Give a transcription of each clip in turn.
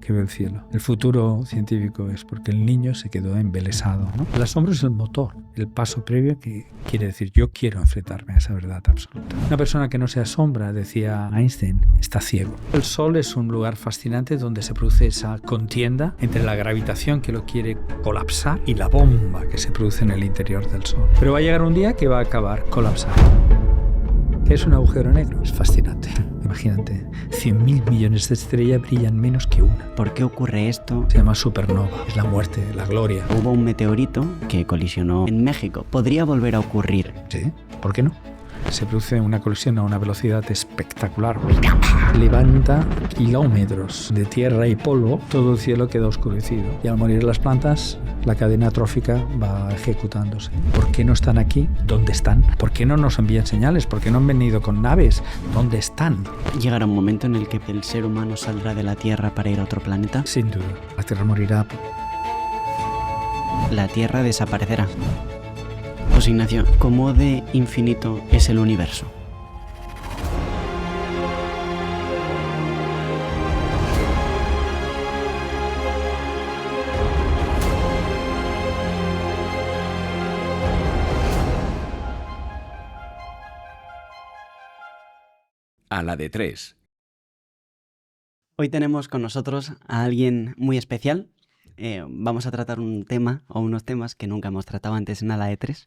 que ve el cielo. El futuro científico es porque el niño se quedó embelesado, ¿no? El asombro es el motor, el paso previo que quiere decir yo quiero enfrentarme a esa verdad absoluta. Una persona que no se asombra, decía Einstein, está ciego. El Sol es un lugar fascinante donde se produce esa contienda entre la gravitación que lo quiere colapsar y la bomba que se produce en el interior del Sol. Pero va a llegar un día que va a acabar colapsando. ¿Qué es un agujero negro? Es fascinante. Imagínate, 100.000 millones de estrellas brillan menos que una. ¿Por qué ocurre esto? Se llama supernova. Es la muerte, la gloria. Hubo un meteorito que colisionó en México. ¿Podría volver a ocurrir? Sí, ¿por qué no? Se produce una colisión a una velocidad espectacular. Levanta kilómetros de tierra y polvo, todo el cielo queda oscurecido. Y al morir las plantas, la cadena trófica va ejecutándose. ¿Por qué no están aquí? ¿Dónde están? ¿Por qué no nos envían señales? ¿Por qué no han venido con naves? ¿Dónde están? ¿Llegará un momento en el que el ser humano saldrá de la Tierra para ir a otro planeta? Sin duda. La Tierra morirá. La Tierra desaparecerá. José Ignacio, ¿cómo de infinito es el universo? A la de tres. Hoy tenemos con nosotros a alguien muy especial. Vamos a tratar un tema o unos temas que nunca hemos tratado antes en A la de tres.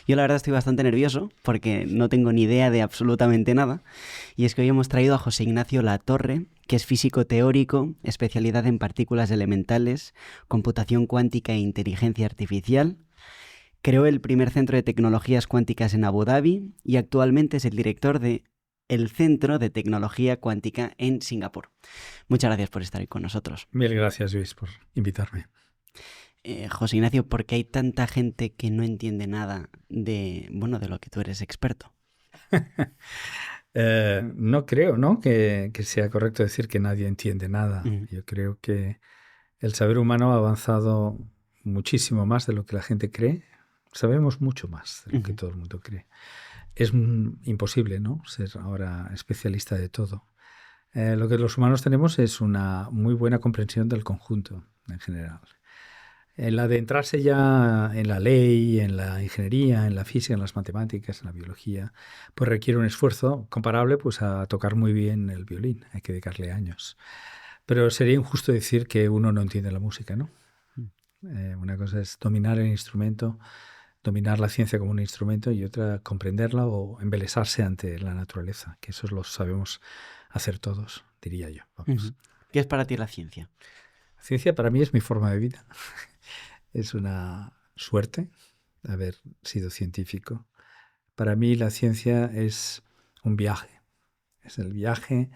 Yo la verdad estoy bastante nervioso porque no tengo ni idea de absolutamente nada. Y es que hoy hemos traído a José Ignacio Latorre, que es físico teórico, especialidad en partículas elementales, computación cuántica e inteligencia artificial. Creó el primer centro de tecnologías cuánticas en Abu Dhabi y actualmente es el director de el Centro de Tecnología Cuántica en Singapur. Muchas gracias por estar hoy con nosotros. Mil gracias, Luis, por invitarme. José Ignacio, ¿por qué hay tanta gente que no entiende nada de lo que tú eres experto? No creo, ¿no? que sea correcto decir que nadie entiende nada. Uh-huh. Yo creo que el saber humano ha avanzado muchísimo más de lo que la gente cree. Sabemos mucho más de lo que todo el mundo cree. Es imposible, ¿no?, ser ahora especialista de todo. Lo que los humanos tenemos es una muy buena comprensión del conjunto en general. El adentrarse ya en la ley, en la ingeniería, en la física, en las matemáticas, en la biología, pues requiere un esfuerzo comparable pues, a tocar muy bien el violín. Hay que dedicarle años. Pero sería injusto decir que uno no entiende la música, ¿no? Una cosa es dominar el instrumento, dominar la ciencia como un instrumento, y otra comprenderla o embelesarse ante la naturaleza, que eso lo sabemos hacer todos, diría yo. Vamos. Uh-huh. ¿Qué es para ti la ciencia? La ciencia para mí es mi forma de vida. Es una suerte haber sido científico. Para mí la ciencia es un viaje. Es el viaje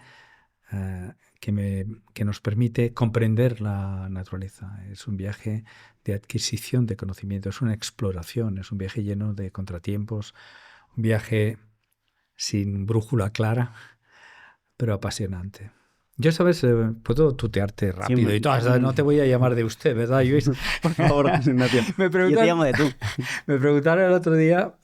que nos permite comprender la naturaleza. Es un viaje de adquisición de conocimiento, es una exploración, es un viaje lleno de contratiempos, un viaje sin brújula clara, pero apasionante. Yo, ¿sabes? Puedo tutearte rápido y todo. No te voy a llamar de usted, ¿verdad, Luis? Por favor, Ignacio. Yo te llamo de tú. Me preguntaron el otro día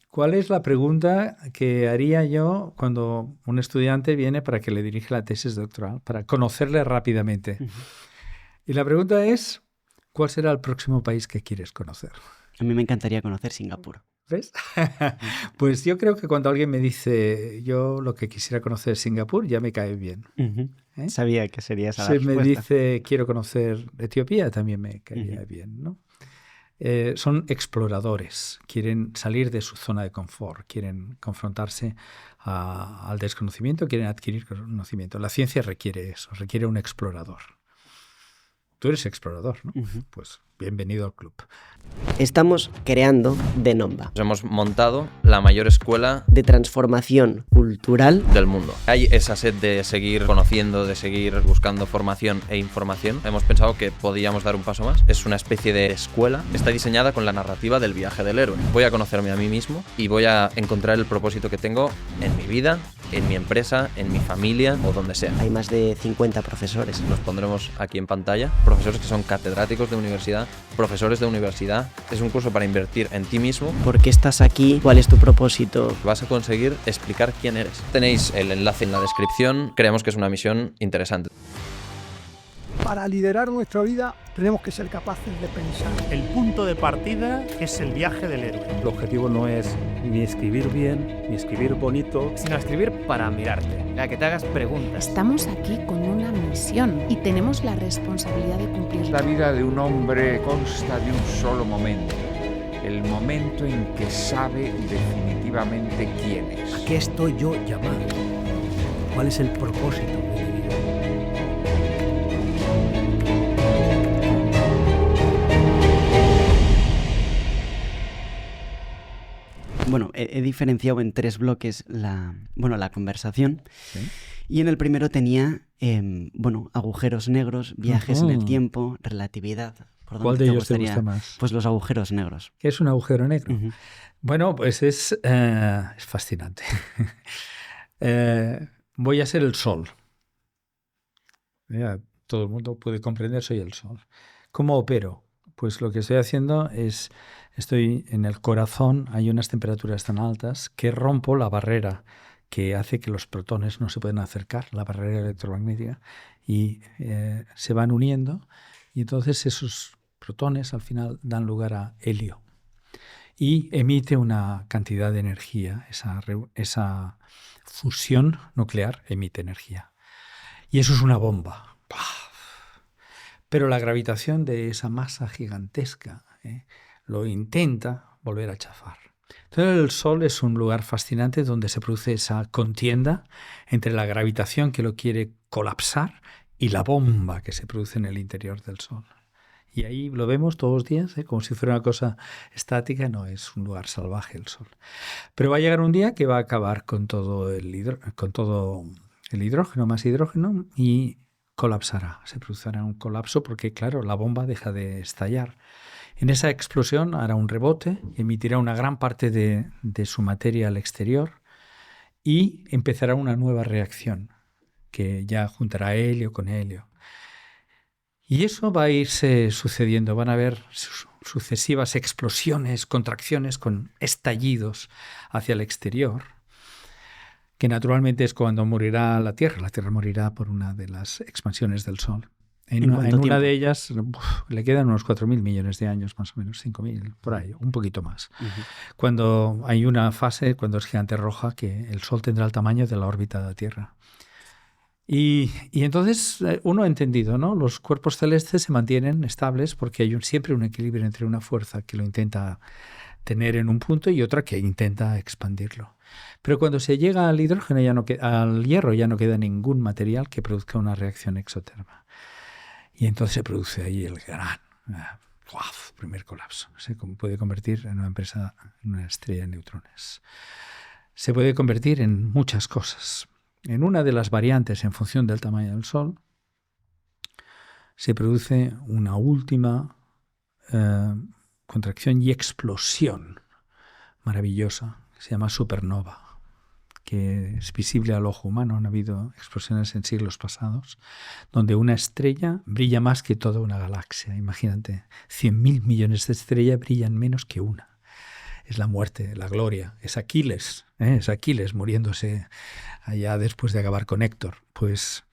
cuál es la pregunta que haría yo cuando un estudiante viene para que le dirija la tesis doctoral, para conocerle rápidamente. Uh-huh. Y la pregunta es, ¿cuál será el próximo país que quieres conocer? A mí me encantaría conocer Singapur. ¿Ves? Pues yo creo que cuando alguien me dice yo lo que quisiera conocer es Singapur, ya me cae bien. Uh-huh. Sabía que sería esa la respuesta. Si me dice quiero conocer Etiopía, también me caería bien, ¿no? Son exploradores, quieren salir de su zona de confort, quieren confrontarse al desconocimiento, quieren adquirir conocimiento. La ciencia requiere eso, requiere un explorador. Tú eres explorador, ¿no? Uh-huh. Pues bienvenido al club. Estamos creando Denomba. Hemos montado la mayor escuela de transformación cultural del mundo. Hay esa sed de seguir conociendo, de seguir buscando formación e información. Hemos pensado que podíamos dar un paso más. Es una especie de escuela. Está diseñada con la narrativa del viaje del héroe. Voy a conocerme a mí mismo y voy a encontrar el propósito que tengo en mi vida, en mi empresa, en mi familia o donde sea. Hay más de 50 profesores. Los pondremos aquí en pantalla. Profesores que son catedráticos de universidad, profesores de universidad. Es un curso para invertir en ti mismo. ¿Por qué estás aquí? ¿Cuál es tu propósito? Vas a conseguir explicar quién eres. Tenéis el enlace en la descripción. Creemos que es una misión interesante. Para liderar nuestra vida tenemos que ser capaces de pensar. El punto de partida es el viaje del héroe. El objetivo no es ni escribir bien, ni escribir bonito, sino escribir para mirarte, a que te hagas preguntas. Estamos aquí con una misión y tenemos la responsabilidad de cumplirla. La vida de un hombre consta de un solo momento, el momento en que sabe definitivamente quién es. ¿A qué estoy yo llamado? ¿Cuál es el propósito de mi vida? Bueno, he diferenciado en 3 bloques la conversación. ¿Sí? Y en el primero tenía, agujeros negros, viajes en el tiempo, relatividad. ¿Cuál de ellos te gusta más? Pues los agujeros negros. ¿Qué es un agujero negro? Bueno, pues es fascinante. Voy a ser el Sol. Ya, todo el mundo puede comprender, soy el Sol. ¿Cómo opero? Pues lo que estoy haciendo es, estoy en el corazón, hay unas temperaturas tan altas que rompo la barrera que hace que los protones no se puedan acercar, la barrera electromagnética, y se van uniendo, y entonces esos protones al final dan lugar a helio. Y emite una cantidad de energía, esa fusión nuclear emite energía. Y eso es una bomba. Pero la gravitación de esa masa gigantesca lo intenta volver a chafar. Entonces el Sol es un lugar fascinante donde se produce esa contienda entre la gravitación que lo quiere colapsar y la bomba que se produce en el interior del Sol. Y ahí lo vemos todos los días, como si fuera una cosa estática. No, es un lugar salvaje el Sol. Pero va a llegar un día que va a acabar con todo el hidrógeno, más hidrógeno, y colapsará. Se producirá un colapso porque, claro, la bomba deja de estallar. En esa explosión hará un rebote, emitirá una gran parte de su materia al exterior y empezará una nueva reacción que ya juntará helio con helio. Y eso va a irse sucediendo. Van a haber sucesivas explosiones, contracciones con estallidos hacia el exterior, que naturalmente es cuando morirá la Tierra. La Tierra morirá por una de las expansiones del Sol. En una de ellas le quedan unos 4.000 millones de años, más o menos, 5.000, por ahí, un poquito más. Cuando hay una fase, cuando es gigante roja, que el Sol tendrá el tamaño de la órbita de la Tierra. Y entonces uno ha entendido, ¿no? Los cuerpos celestes se mantienen estables porque hay siempre un equilibrio entre una fuerza que lo intenta tener en un punto y otra que intenta expandirlo. Pero cuando se llega al hidrógeno, al hierro, ya no queda ningún material que produzca una reacción exoterma. Y entonces se produce ahí el gran primer colapso. Se puede convertir en una estrella de neutrones. Se puede convertir en muchas cosas. En una de las variantes en función del tamaño del Sol, se produce una última contracción y explosión maravillosa, que se llama supernova, que es visible al ojo humano. Han habido explosiones en siglos pasados donde una estrella brilla más que toda una galaxia. Imagínate, 100.000 millones de estrellas brillan menos que una. Es la muerte, la gloria. Es Aquiles muriéndose allá después de acabar con Héctor. Pues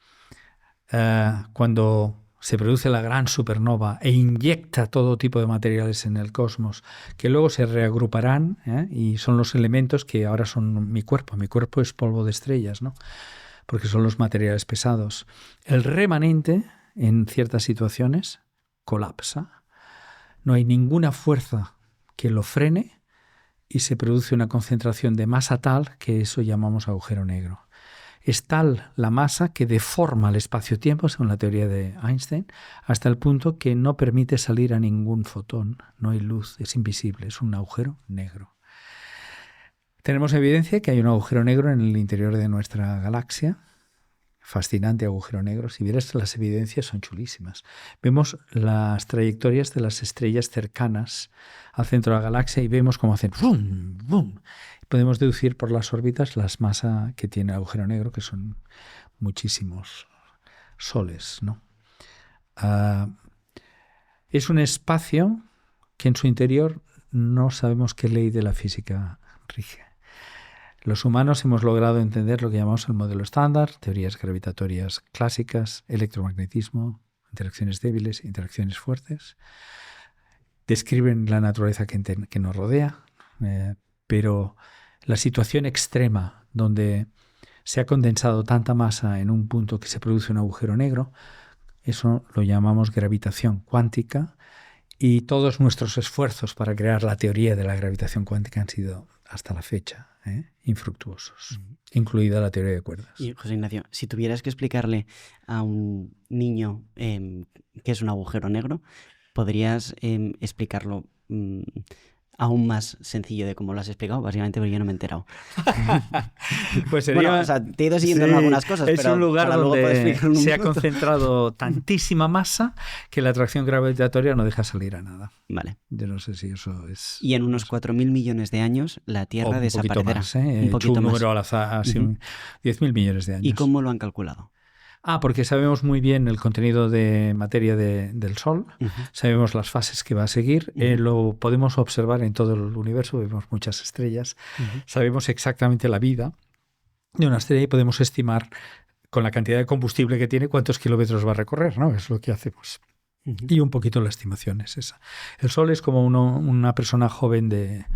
cuando se produce la gran supernova e inyecta todo tipo de materiales en el cosmos, que luego se reagruparán, y son los elementos que ahora son mi cuerpo. Mi cuerpo es polvo de estrellas, ¿no? Porque son los materiales pesados. El remanente, en ciertas situaciones, colapsa. No hay ninguna fuerza que lo frene y se produce una concentración de masa tal que eso llamamos agujero negro. Es tal la masa que deforma el espacio-tiempo, según la teoría de Einstein, hasta el punto que no permite salir a ningún fotón. No hay luz, es invisible, es un agujero negro. Tenemos evidencia que hay un agujero negro en el interior de nuestra galaxia. Fascinante agujero negro. Si vieras, las evidencias son chulísimas. Vemos las trayectorias de las estrellas cercanas al centro de la galaxia y vemos cómo hacen ¡bum! ¡Bum! Podemos deducir por las órbitas las masas que tiene el agujero negro, que son muchísimos soles, ¿no? Es un espacio que en su interior no sabemos qué ley de la física rige. Los humanos hemos logrado entender lo que llamamos el modelo estándar, teorías gravitatorias clásicas, electromagnetismo, interacciones débiles, interacciones fuertes. Describen la naturaleza que nos rodea, pero la situación extrema donde se ha condensado tanta masa en un punto que se produce un agujero negro, eso lo llamamos gravitación cuántica, y todos nuestros esfuerzos para crear la teoría de la gravitación cuántica han sido, hasta la fecha, infructuosos, incluida la teoría de cuerdas. Y José Ignacio, si tuvieras que explicarle a un niño qué es un agujero negro, ¿podrías explicarlo aún más sencillo de cómo lo has explicado? Básicamente porque yo no me he enterado. Pues sería, bueno, o sea, te he ido siguiendo en algunas cosas, es pero un lugar donde se ha concentrado tantísima masa que la atracción gravitatoria no deja salir a nada. Vale. Yo no sé si eso es... Y en unos 4.000 millones de años la Tierra desaparecerá. Un poquito más, número al azar, así 10.000 millones de años. ¿Y cómo lo han calculado? Porque sabemos muy bien el contenido de materia del Sol, sabemos las fases que va a seguir, lo podemos observar en todo el universo, vemos muchas estrellas, sabemos exactamente la vida de una estrella y podemos estimar con la cantidad de combustible que tiene cuántos kilómetros va a recorrer, ¿no? Es lo que hacemos. Y un poquito la estimación es esa. El Sol es como una persona joven de,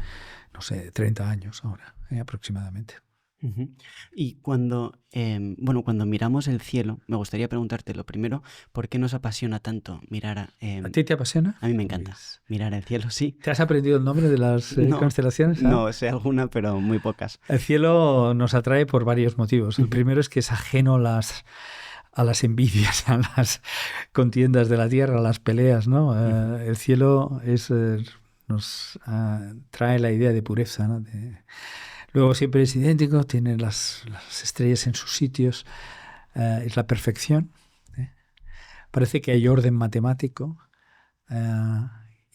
no sé, 30 años ahora, aproximadamente. Y cuando miramos el cielo, me gustaría preguntarte lo primero, ¿por qué nos apasiona tanto mirar ¿A ti te apasiona? A mí me encanta mirar el cielo, sí. ¿Te has aprendido el nombre de las constelaciones? No, sé alguna, pero muy pocas. El cielo nos atrae por varios motivos. El primero es que es ajeno a las envidias, a las contiendas de la tierra, a las peleas, ¿no? El cielo nos trae la idea de pureza, ¿no? Luego siempre es idéntico, tiene las estrellas en sus sitios, es la perfección. Parece que hay orden matemático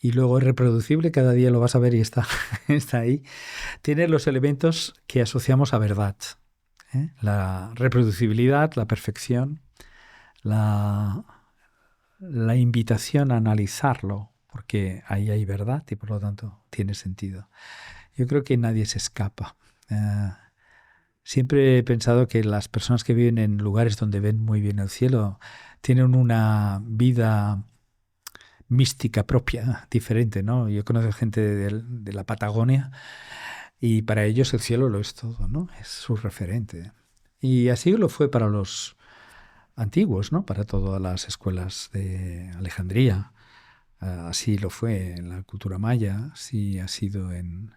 y luego es reproducible, cada día lo vas a ver y está ahí. Tiene los elementos que asociamos a verdad. La reproducibilidad, la perfección, la invitación a analizarlo, porque ahí hay verdad y por lo tanto tiene sentido. Yo creo que nadie se escapa. Siempre he pensado que las personas que viven en lugares donde ven muy bien el cielo tienen una vida mística propia, diferente, ¿no? Yo conozco gente de la Patagonia y para ellos el cielo lo es todo, ¿no? Es su referente. Y así lo fue para los antiguos, ¿no? Para todas las escuelas de Alejandría. Así lo fue en la cultura maya, así ha sido en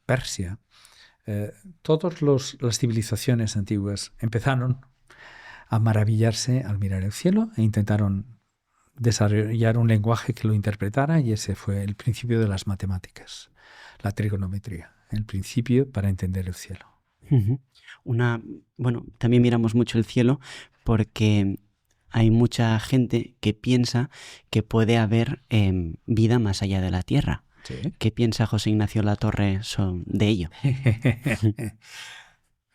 Persia. Todas las civilizaciones antiguas empezaron a maravillarse al mirar el cielo e intentaron desarrollar un lenguaje que lo interpretara, y ese fue el principio de las matemáticas, la trigonometría, el principio para entender el cielo. También miramos mucho el cielo porque hay mucha gente que piensa que puede haber vida más allá de la Tierra. ¿Sí? ¿Qué piensa José Ignacio Latorre de ello?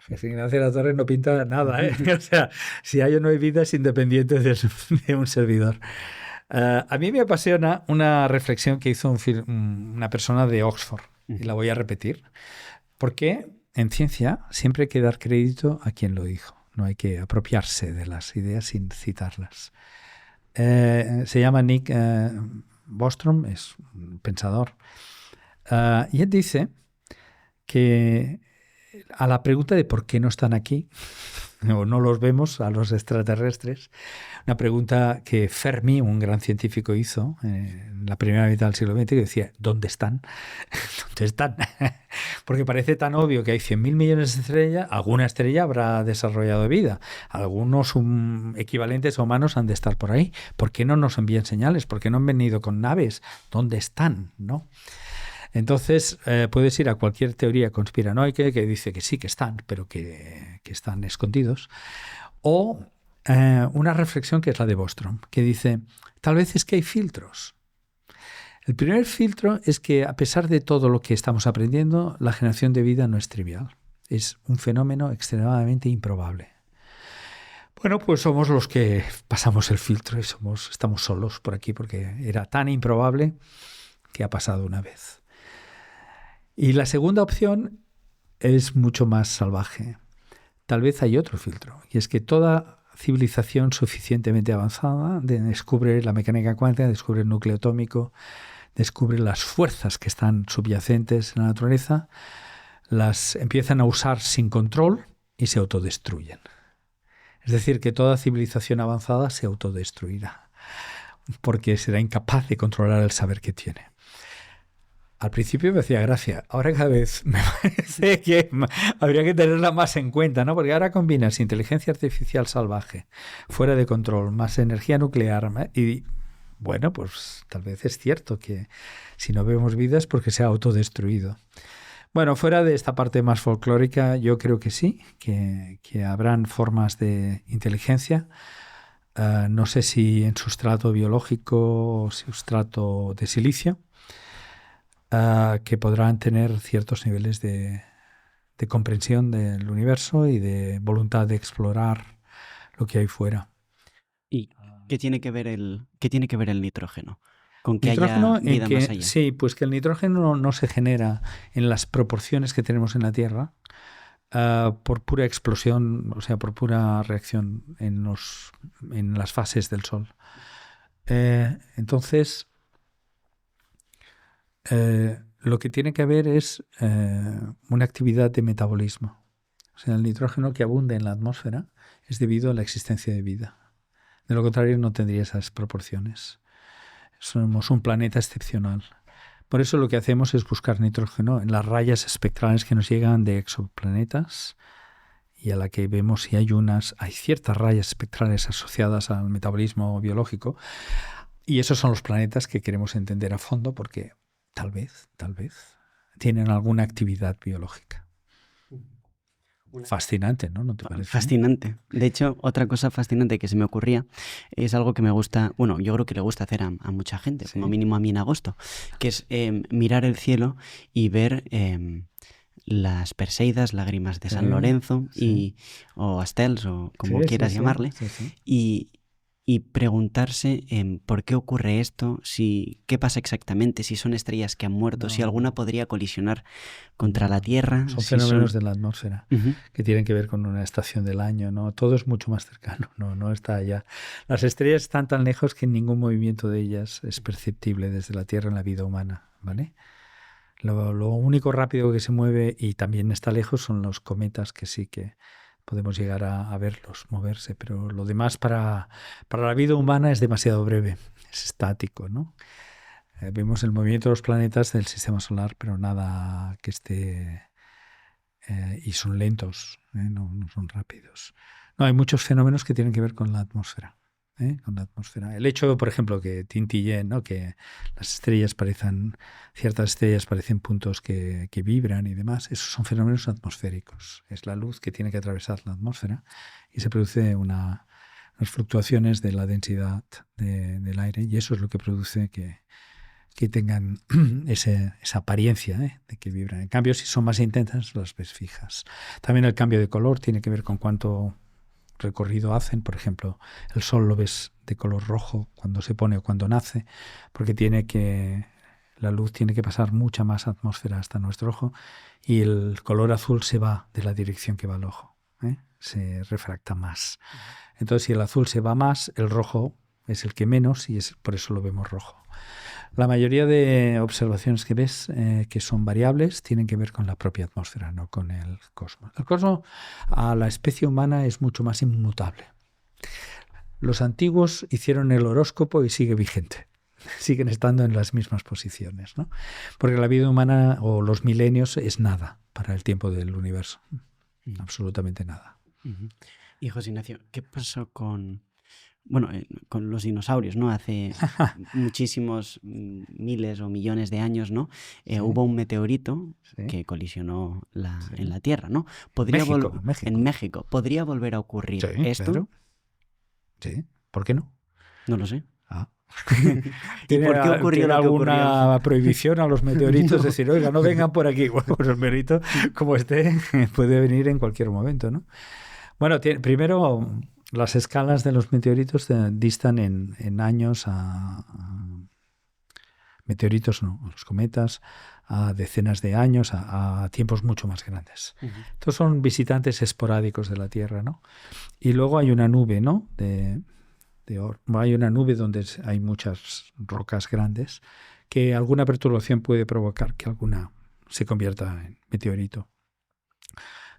José Ignacio Latorre no pinta nada, ¿eh? O sea, si hay o no hay vida es independiente de un servidor. A mí me apasiona una reflexión que hizo una persona de Oxford, y la voy a repetir, porque en ciencia siempre hay que dar crédito a quien lo dijo, no hay que apropiarse de las ideas sin citarlas. Se llama Nick Bostrom, es un pensador, y él dice que a la pregunta de por qué no están aquí o no los vemos a los extraterrestres, una pregunta que Fermi, un gran científico, hizo en la primera mitad del siglo XX, que decía, ¿dónde están? ¿Dónde están? Porque parece tan obvio que hay 100.000 millones de estrellas, alguna estrella habrá desarrollado vida, algunos equivalentes humanos han de estar por ahí. ¿Por qué no nos envían señales? ¿Por qué no han venido con naves? ¿Dónde están? ¿No? Entonces, puedes ir a cualquier teoría conspiranoica que dice que sí, que están, pero que están escondidos. O una reflexión que es la de Bostrom, que dice, tal vez es que hay filtros. El primer filtro es que, a pesar de todo lo que estamos aprendiendo, la generación de vida no es trivial. Es un fenómeno extremadamente improbable. Bueno, pues somos los que pasamos el filtro y estamos solos por aquí porque era tan improbable que ha pasado una vez. Y la segunda opción es mucho más salvaje. Tal vez hay otro filtro, y es que toda civilización suficientemente avanzada descubre la mecánica cuántica, descubre el núcleo atómico, descubre las fuerzas que están subyacentes en la naturaleza, las empiezan a usar sin control y se autodestruyen. Es decir, que toda civilización avanzada se autodestruirá, porque será incapaz de controlar el saber que tiene. Al principio me hacía gracia, ahora cada vez me parece que habría que tenerla más en cuenta, ¿no? Porque ahora combinas inteligencia artificial salvaje, fuera de control, más energía nuclear y, bueno, pues tal vez es cierto que si no vemos vida es porque se ha autodestruido. Bueno, fuera de esta parte más folclórica, yo creo que sí, que habrán formas de inteligencia. No sé si en sustrato biológico o sustrato de silicio, que podrán tener ciertos niveles de comprensión del universo y de voluntad de explorar lo que hay fuera. ¿Y qué tiene que ver el nitrógeno? ¿Con que haya vida más allá? Sí, pues que el nitrógeno no se genera en las proporciones que tenemos en la Tierra por pura explosión, o sea, por pura reacción en las fases del Sol. Entonces, lo que tiene que haber es una actividad de metabolismo. O sea, el nitrógeno que abunde en la atmósfera es debido a la existencia de vida. De lo contrario, no tendría esas proporciones. Somos un planeta excepcional. Por eso lo que hacemos es buscar nitrógeno en las rayas espectrales que nos llegan de exoplanetas y a la que vemos si hay ciertas rayas espectrales asociadas al metabolismo biológico. Y esos son los planetas que queremos entender a fondo porque tal vez, tienen alguna actividad biológica. Fascinante, ¿no? ¿No te parece? Fascinante. De hecho, otra cosa fascinante que se me ocurría es algo que me gusta, bueno, yo creo que le gusta hacer a mucha gente, sí, como mínimo a mí en agosto, que es mirar el cielo y ver las Perseidas, lágrimas de San Lorenzo, sí, o Estels, o como quieras llamarle, y preguntarse por qué ocurre esto, qué pasa exactamente, si son estrellas que han muerto, si alguna podría colisionar contra la Tierra. Son fenómenos de la atmósfera que tienen que ver con una estación del año, ¿no? Todo es mucho más cercano, no está allá. Las estrellas están tan lejos que ningún movimiento de ellas es perceptible desde la Tierra en la vida humana, ¿vale? Lo único rápido que se mueve y también está lejos son los cometas, que sí que podemos llegar a verlos moverse, pero lo demás para la vida humana es demasiado breve, es estático, ¿no? Vemos el movimiento de los planetas del sistema solar, pero nada que esté... y son lentos, no son rápidos. No, hay muchos fenómenos que tienen que ver con la atmósfera. Con la atmósfera. El hecho, por ejemplo, que Tintillet, ¿no? Que ciertas estrellas parecen puntos que vibran y demás, esos son fenómenos atmosféricos. Es la luz que tiene que atravesar la atmósfera y se produce unas fluctuaciones de la densidad del aire y eso es lo que produce que tengan esa apariencia de que vibran. En cambio, si son más intensas, las ves fijas. También el cambio de color tiene que ver con cuánto recorrido hacen. Por ejemplo, el Sol lo ves de color rojo cuando se pone o cuando nace, porque la luz tiene que pasar mucha más atmósfera hasta nuestro ojo y el color azul se va de la dirección que va el ojo, se refracta más. Entonces, si el azul se va más, el rojo es el que menos y por eso lo vemos rojo. La mayoría de observaciones que ves que son variables tienen que ver con la propia atmósfera, no con el cosmos. El cosmos a la especie humana es mucho más inmutable. Los antiguos hicieron el horóscopo y sigue vigente. Siguen estando en las mismas posiciones, ¿no? Porque la vida humana o los milenios es nada para el tiempo del universo. Absolutamente nada. Y José Ignacio, ¿qué pasó con los dinosaurios, ¿no? Hace muchísimos miles o millones de años, ¿no? Hubo un meteorito que colisionó en la Tierra, ¿no? En México. ¿Podría volver a ocurrir esto? Claro. Sí, ¿por qué no? No lo sé. ¿Tiene por qué ocurrió lo que alguna prohibición a los meteoritos? Es decir, oiga, no vengan por aquí. Bueno, pues el meteorito, como puede venir en cualquier momento, ¿no? Bueno, primero... Las escalas de los meteoritos distan en años a Meteoritos no, los cometas a decenas de años, a tiempos mucho más grandes. Estos son visitantes esporádicos de la Tierra, ¿no? Y luego hay una nube, ¿no? Hay una nube donde hay muchas rocas grandes que alguna perturbación puede provocar que alguna se convierta en meteorito.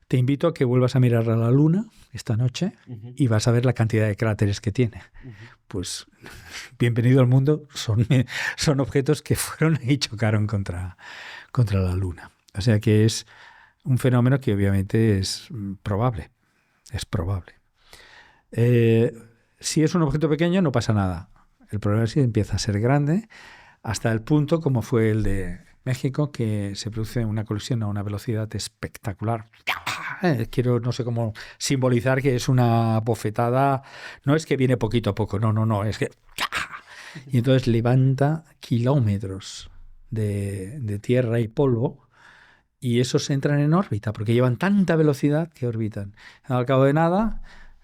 Te invito a que vuelvas a mirar a la Luna esta noche y vas a ver la cantidad de cráteres que tiene. Pues bienvenido al mundo, son objetos que fueron y chocaron contra la Luna. O sea que es un fenómeno que obviamente es probable. Es probable. Si es un objeto pequeño no pasa nada. El problema es si empieza a ser grande hasta el punto como fue el de México, que se produce una colisión a una velocidad espectacular. No sé cómo simbolizar que es una bofetada. No es que viene poquito a poco, no, es que... Y entonces levanta kilómetros de tierra y polvo y esos entran en órbita porque llevan tanta velocidad que orbitan. Al cabo de nada,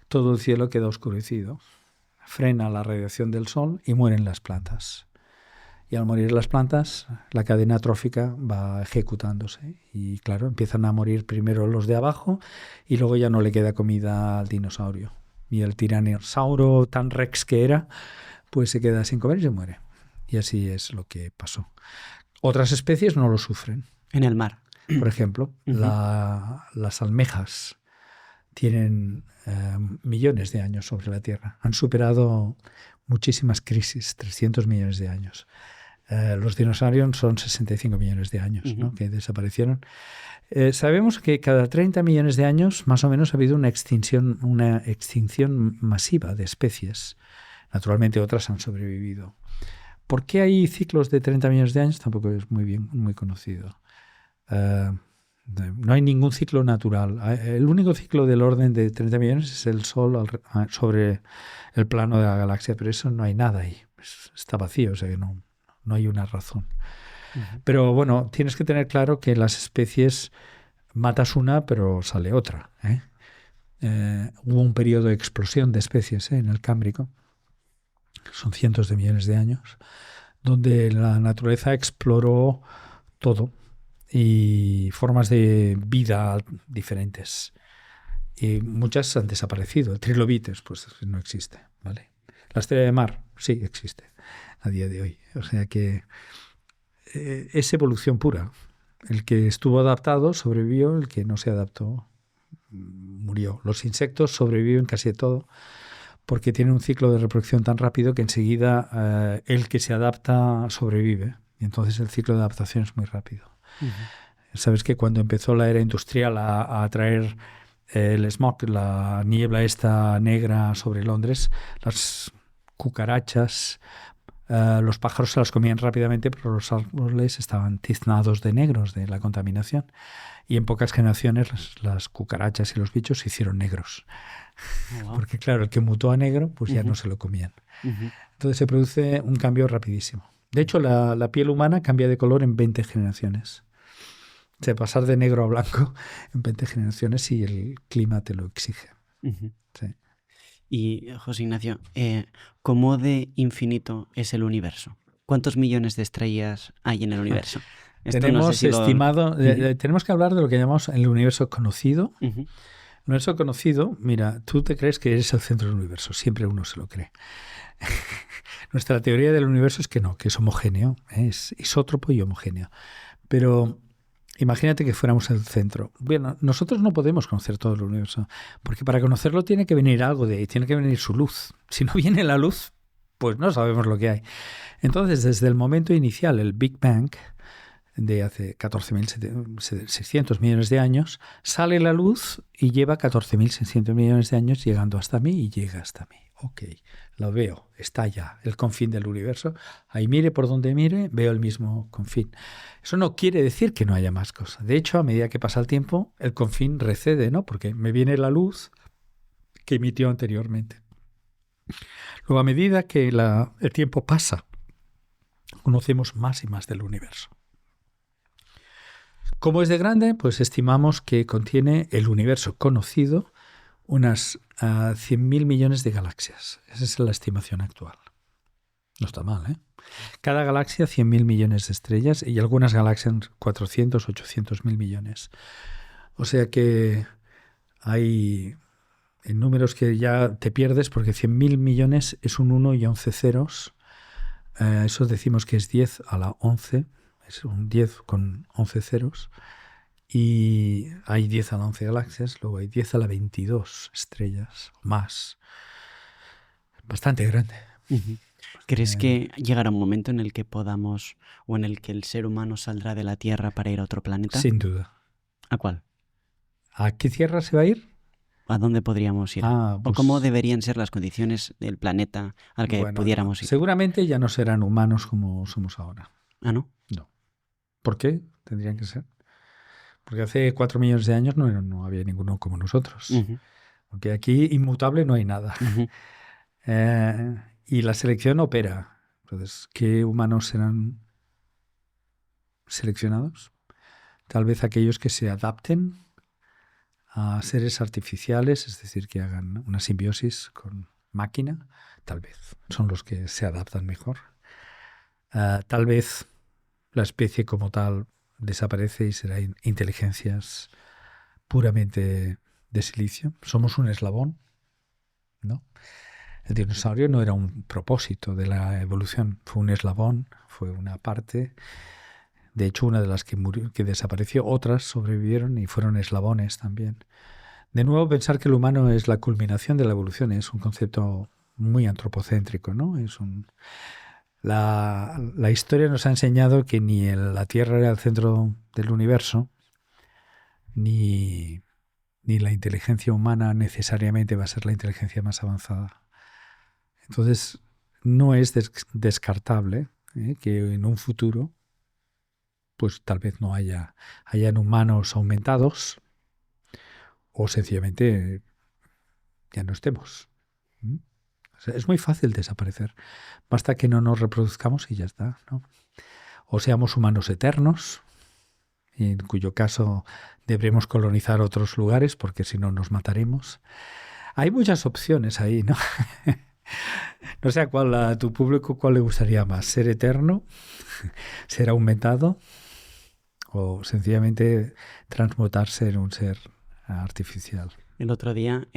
todo el cielo queda oscurecido. Frena la radiación del sol y mueren las plantas. Y al morir las plantas, la cadena trófica va ejecutándose. Y claro, empiezan a morir primero los de abajo y luego ya no le queda comida al dinosaurio. Y el tiranosaurio tan rex que era, pues se queda sin comer y se muere. Y así es lo que pasó. Otras especies no lo sufren. En el mar. Por ejemplo, las almejas tienen millones de años sobre la Tierra. Han superado muchísimas crisis, 300 millones de años. Los dinosaurios son 65 millones de años, ¿no? Que desaparecieron. Sabemos que cada 30 millones de años más o menos ha habido una extinción masiva de especies. Naturalmente otras han sobrevivido. ¿Por qué hay ciclos de 30 millones de años? Tampoco es muy conocido. No hay ningún ciclo natural. El único ciclo del orden de 30 millones es el Sol sobre el plano de la galaxia, pero eso no hay nada ahí. Está vacío, o sea que no hay una razón. Pero bueno, tienes que tener claro que las especies matas una, pero sale otra. Hubo un periodo de explosión de especies en el Cámbrico, son cientos de millones de años, donde la naturaleza exploró todo y formas de vida diferentes. Y muchas han desaparecido. El trilobites, pues no existe, ¿vale? La estrella de mar, sí existe a día de hoy. O sea que es evolución pura. El que estuvo adaptado sobrevivió, el que no se adaptó murió. Los insectos sobreviven casi todo porque tienen un ciclo de reproducción tan rápido que enseguida el que se adapta sobrevive. Y entonces el ciclo de adaptación es muy rápido. Sabes que cuando empezó la era industrial a traer el smog, la niebla esta negra sobre Londres, las cucarachas, los pájaros se las comían rápidamente, pero los árboles estaban tiznados de negros de la contaminación. Y en pocas generaciones las cucarachas y los bichos se hicieron negros. Porque claro, el que mutó a negro, pues ya no se lo comían. Entonces se produce un cambio rapidísimo. De hecho, la piel humana cambia de color en 20 generaciones. O sea, pasar de negro a blanco en 20 generaciones si el clima te lo exige. Sí. Y, José Ignacio, ¿cómo de infinito es el universo? ¿Cuántos millones de estrellas hay en el universo? Tenemos estimado, tenemos que hablar de lo que llamamos el universo conocido. El universo conocido, mira, tú te crees que eres el centro del universo, siempre uno se lo cree. Nuestra teoría del universo es que no, que es homogéneo, es isótropo y homogéneo. Pero imagínate que fuéramos el centro. Bueno, nosotros no podemos conocer todo el universo, porque para conocerlo tiene que venir algo de ahí, tiene que venir su luz. Si no viene la luz, pues no sabemos lo que hay. Entonces, desde el momento inicial, el Big Bang, de hace 14.600 millones de años, sale la luz y lleva 14.600 millones de años llegando hasta mí y llega hasta mí. Ok, lo veo, está ya el confín del universo. Ahí mire por donde mire, veo el mismo confín. Eso no quiere decir que no haya más cosas. De hecho, a medida que pasa el tiempo, el confín recede, ¿no? Porque me viene la luz que emitió anteriormente. Luego, a medida que el tiempo pasa, conocemos más y más del universo. ¿Cómo es de grande? Pues estimamos que contiene el universo conocido unas 100.000 millones de galaxias. Esa es la estimación actual. No está mal, ¿eh? Cada galaxia 100.000 millones de estrellas y algunas galaxias 400, 800.000 millones. O sea que hay en números que ya te pierdes porque 100.000 millones es un 1 y 11 ceros. Eso decimos que es 10 a la 11. Es un 10 con 11 ceros. Y hay 10 a la 11 galaxias, luego hay 10 a la 22 estrellas, más. Bastante grande. ¿Crees que llegará un momento en el que podamos, o en el que el ser humano saldrá de la Tierra para ir a otro planeta? Sin duda. ¿A cuál? ¿A qué tierra se va a ir? ¿A dónde podríamos ir? Pues, ¿O cómo deberían ser las condiciones del planeta al que pudiéramos ir? Seguramente ya no serán humanos como somos ahora. ¿Ah, no? No. ¿Por qué tendrían que ser? Porque hace 4 millones de años no había ninguno como nosotros. Porque aquí inmutable no hay nada. Y la selección opera. Entonces, ¿qué humanos serán seleccionados? Tal vez aquellos que se adapten a seres artificiales, es decir, que hagan una simbiosis con máquina. Tal vez son los que se adaptan mejor. Tal vez la especie como tal desaparece y será inteligencias puramente de silicio. Somos un eslabón, ¿no? El dinosaurio no era un propósito de la evolución, fue un eslabón, fue una parte. De hecho, una de las que murió, que desapareció, otras sobrevivieron y fueron eslabones también. De nuevo, pensar que el humano es la culminación de la evolución es un concepto muy antropocéntrico, ¿no? La historia nos ha enseñado que ni la Tierra era el centro del universo, ni la inteligencia humana necesariamente va a ser la inteligencia más avanzada. Entonces, no es descartable que en un futuro, pues tal vez no hayan humanos aumentados o sencillamente ya no estemos. O sea, es muy fácil desaparecer. Basta que no nos reproduzcamos y ya está, ¿no? O seamos humanos eternos, en cuyo caso deberemos colonizar otros lugares porque si no nos mataremos. Hay muchas opciones ahí, ¿no? No sé a tu público cuál le gustaría más, ser eterno, ser aumentado o sencillamente transmutarse en un ser artificial. El otro día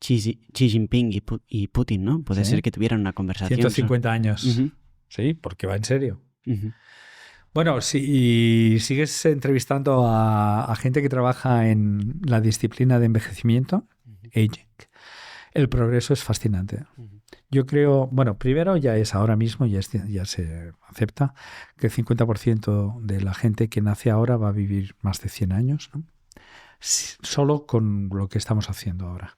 Xi Jinping y Putin, ¿no? Puede ser que tuvieran una conversación. 150 años. Sí, porque va en serio. Bueno, si sigues entrevistando a gente que trabaja en la disciplina de envejecimiento, aging, el progreso es fascinante. Yo creo, bueno, primero ahora mismo ya se acepta que el 50% de la gente que nace ahora va a vivir más de 100 años, ¿no? Solo con lo que estamos haciendo ahora.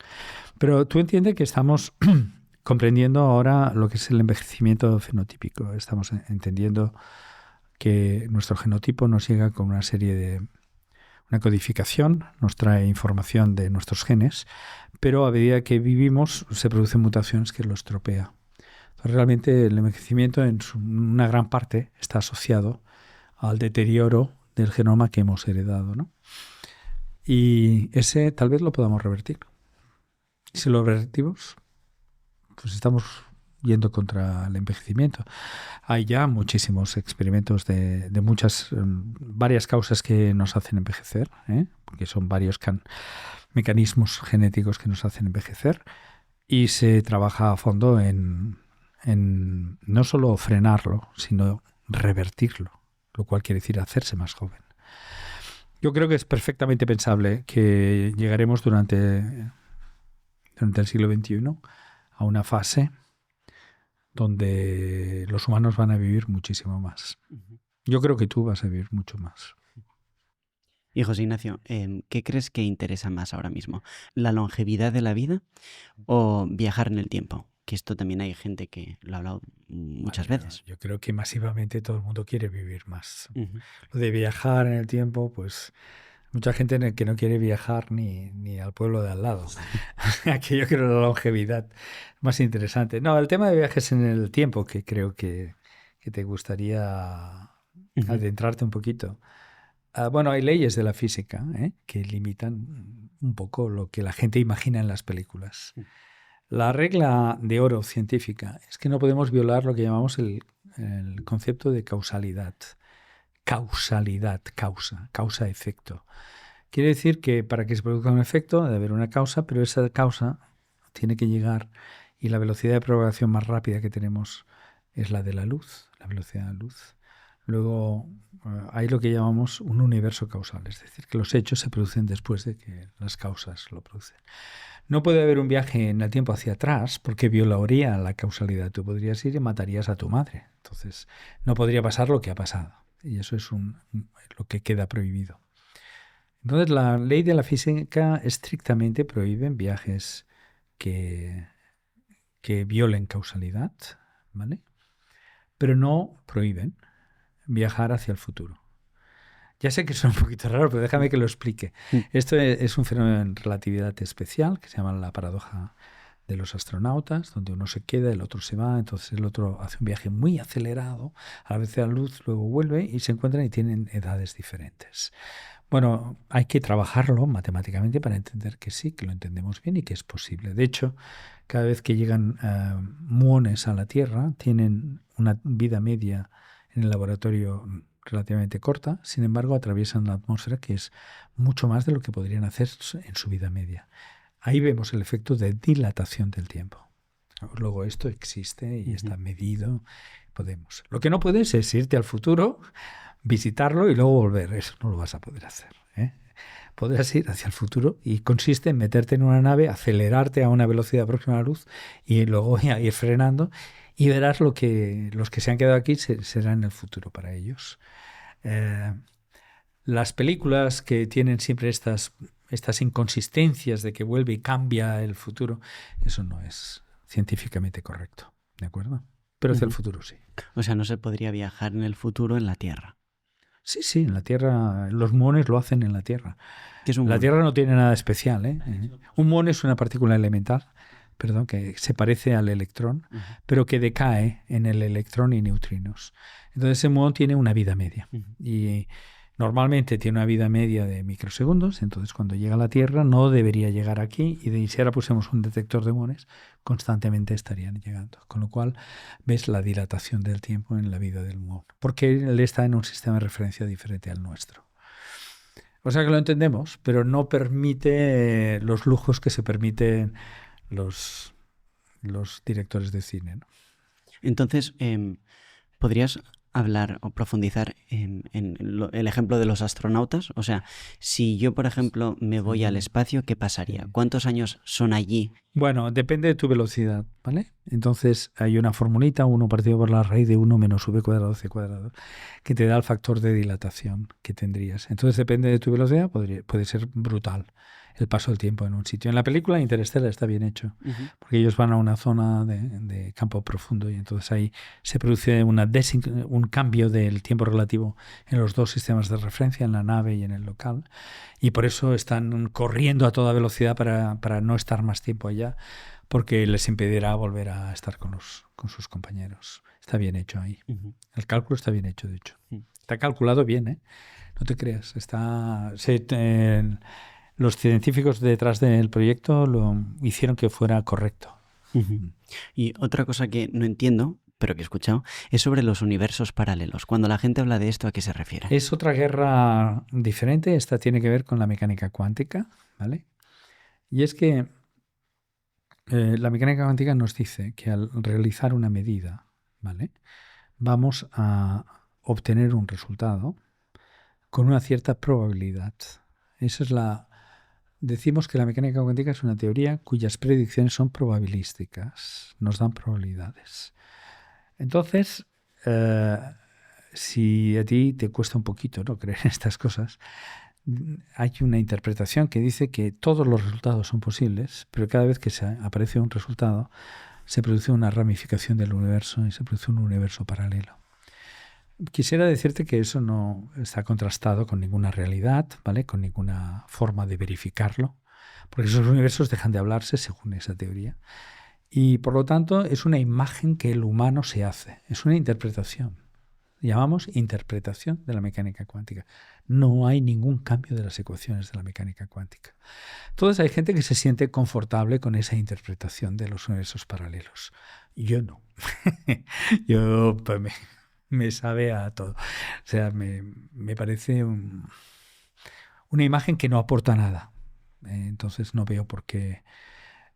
Pero tú entiendes que estamos comprendiendo ahora lo que es el envejecimiento fenotípico. Estamos entendiendo que nuestro genotipo nos llega con una serie de... Una codificación nos trae información de nuestros genes, pero a medida que vivimos se producen mutaciones que lo estropea. Entonces, realmente el envejecimiento en una gran parte está asociado al deterioro del genoma que hemos heredado, ¿no? Y ese tal vez lo podamos revertir. Si lo revertimos, pues estamos yendo contra el envejecimiento. Hay ya muchísimos experimentos de varias causas que nos hacen envejecer, porque son varios mecanismos genéticos que nos hacen envejecer, y se trabaja a fondo en no solo frenarlo, sino revertirlo, lo cual quiere decir hacerse más joven. Yo creo que es perfectamente pensable que llegaremos durante el siglo XXI a una fase donde los humanos van a vivir muchísimo más. Yo creo que tú vas a vivir mucho más. Y José Ignacio, ¿qué crees que interesa más ahora mismo? ¿La longevidad de la vida o viajar en el tiempo? Que esto también hay gente que lo ha hablado muchas veces. Yo creo que masivamente todo el mundo quiere vivir más. Lo de viajar en el tiempo, pues mucha gente que no quiere viajar ni al pueblo de al lado. Que yo creo la longevidad más interesante. No, el tema de viajes en el tiempo, que creo que te gustaría adentrarte un poquito. Bueno, hay leyes de la física que limitan un poco lo que la gente imagina en las películas. La regla de oro científica es que no podemos violar lo que llamamos el concepto de causalidad. Causalidad, causa-efecto. Quiere decir que para que se produzca un efecto debe haber una causa, pero esa causa tiene que llegar, y la velocidad de propagación más rápida que tenemos es la de la luz, la velocidad de la luz. Luego hay lo que llamamos un universo causal, es decir, que los hechos se producen después de que las causas lo producen. No puede haber un viaje en el tiempo hacia atrás porque violaría la causalidad. Tú podrías ir y matarías a tu madre. Entonces, no podría pasar lo que ha pasado. Y eso es lo que queda prohibido. Entonces, la ley de la física estrictamente prohíbe viajes que violen causalidad, ¿vale? Pero no prohíben viajar hacia el futuro. Ya sé que es un poquito raro, pero déjame que lo explique. Esto es un fenómeno en relatividad especial que se llama la paradoja de los astronautas, donde uno se queda, el otro se va, entonces el otro hace un viaje muy acelerado a la velocidad de la luz, luego vuelve y se encuentran y tienen edades diferentes. Bueno, hay que trabajarlo matemáticamente para entender que sí, que lo entendemos bien y que es posible. De hecho, cada vez que llegan muones a la Tierra, tienen una vida media en el laboratorio relativamente corta, sin embargo atraviesan la atmósfera, que es mucho más de lo que podrían hacer en su vida media. Ahí vemos el efecto de dilatación del tiempo. Luego esto existe y está medido, podemos. Lo que no puedes es irte al futuro, visitarlo y luego volver. Eso no lo vas a poder hacer, ¿eh? Podrás ir hacia el futuro y consiste en meterte en una nave, acelerarte a una velocidad próxima a la luz y luego ir frenando, y verás los que se han quedado aquí será en el futuro para ellos. Las películas que tienen siempre estas inconsistencias de que vuelve y cambia el futuro, eso no es científicamente correcto, ¿de acuerdo? Pero hacia el futuro sí. O sea, no se podría viajar en el futuro en la Tierra. Sí, en la Tierra, los muones lo hacen en la Tierra. ¿Qué es un la muón? Tierra no tiene nada especial, ¿eh? Un muón es una partícula elemental, que se parece al electrón, pero que decae en el electrón y neutrinos. Entonces ese muón tiene una vida media. Y normalmente tiene una vida media de microsegundos, entonces cuando llega a la Tierra no debería llegar aquí, y si ahora pusiéramos un detector de muones, constantemente estarían llegando. Con lo cual ves la dilatación del tiempo en la vida del muón, porque él está en un sistema de referencia diferente al nuestro. O sea que lo entendemos, pero no permite los lujos que se permiten los directores de cine, ¿no? Entonces, ¿podrías hablar o profundizar en el ejemplo de los astronautas? O sea, si yo, por ejemplo, me voy al espacio, ¿qué pasaría? ¿Cuántos años son allí? Bueno, depende de tu velocidad, ¿vale? Entonces hay una formulita, 1 partido por la raíz de 1 menos v cuadrado c cuadrado, que te da el factor de dilatación que tendrías. Entonces depende de tu velocidad, puede ser brutal el paso del tiempo en un sitio. En la película Interstellar está bien hecho, porque ellos van a una zona de campo profundo y entonces ahí se produce un cambio del tiempo relativo en los dos sistemas de referencia, en la nave y en el local, y por eso están corriendo a toda velocidad para no estar más tiempo allá, porque les impedirá volver a estar con sus compañeros. Está bien hecho ahí. El cálculo está bien hecho, de hecho. Está calculado bien, ¿eh? No te creas. Los científicos detrás del proyecto lo hicieron que fuera correcto. Y otra cosa que no entiendo, pero que he escuchado, es sobre los universos paralelos. Cuando la gente habla de esto, ¿a qué se refiere? Es otra guerra diferente. Esta tiene que ver con la mecánica cuántica, ¿vale? Y es que la mecánica cuántica nos dice que al realizar una medida, ¿vale?, vamos a obtener un resultado con una cierta probabilidad. Esa es Decimos que la mecánica cuántica es una teoría cuyas predicciones son probabilísticas, nos dan probabilidades. Entonces, si a ti te cuesta un poquito, ¿no?, creer en estas cosas, hay una interpretación que dice que todos los resultados son posibles, pero cada vez que aparece un resultado se produce una ramificación del universo y se produce un universo paralelo. Quisiera decirte que eso no está contrastado con ninguna realidad, ¿vale?, con ninguna forma de verificarlo, porque esos universos dejan de hablarse según esa teoría. Y por lo tanto es una imagen que el humano se hace, es una interpretación. llamamos interpretación de la mecánica cuántica. No hay ningún cambio de las ecuaciones de la mecánica cuántica. Entonces hay gente que se siente confortable con esa interpretación de los universos paralelos. Yo no. Yo pues, me sabe a todo. O sea, me parece una imagen que no aporta nada. Entonces no veo por qué.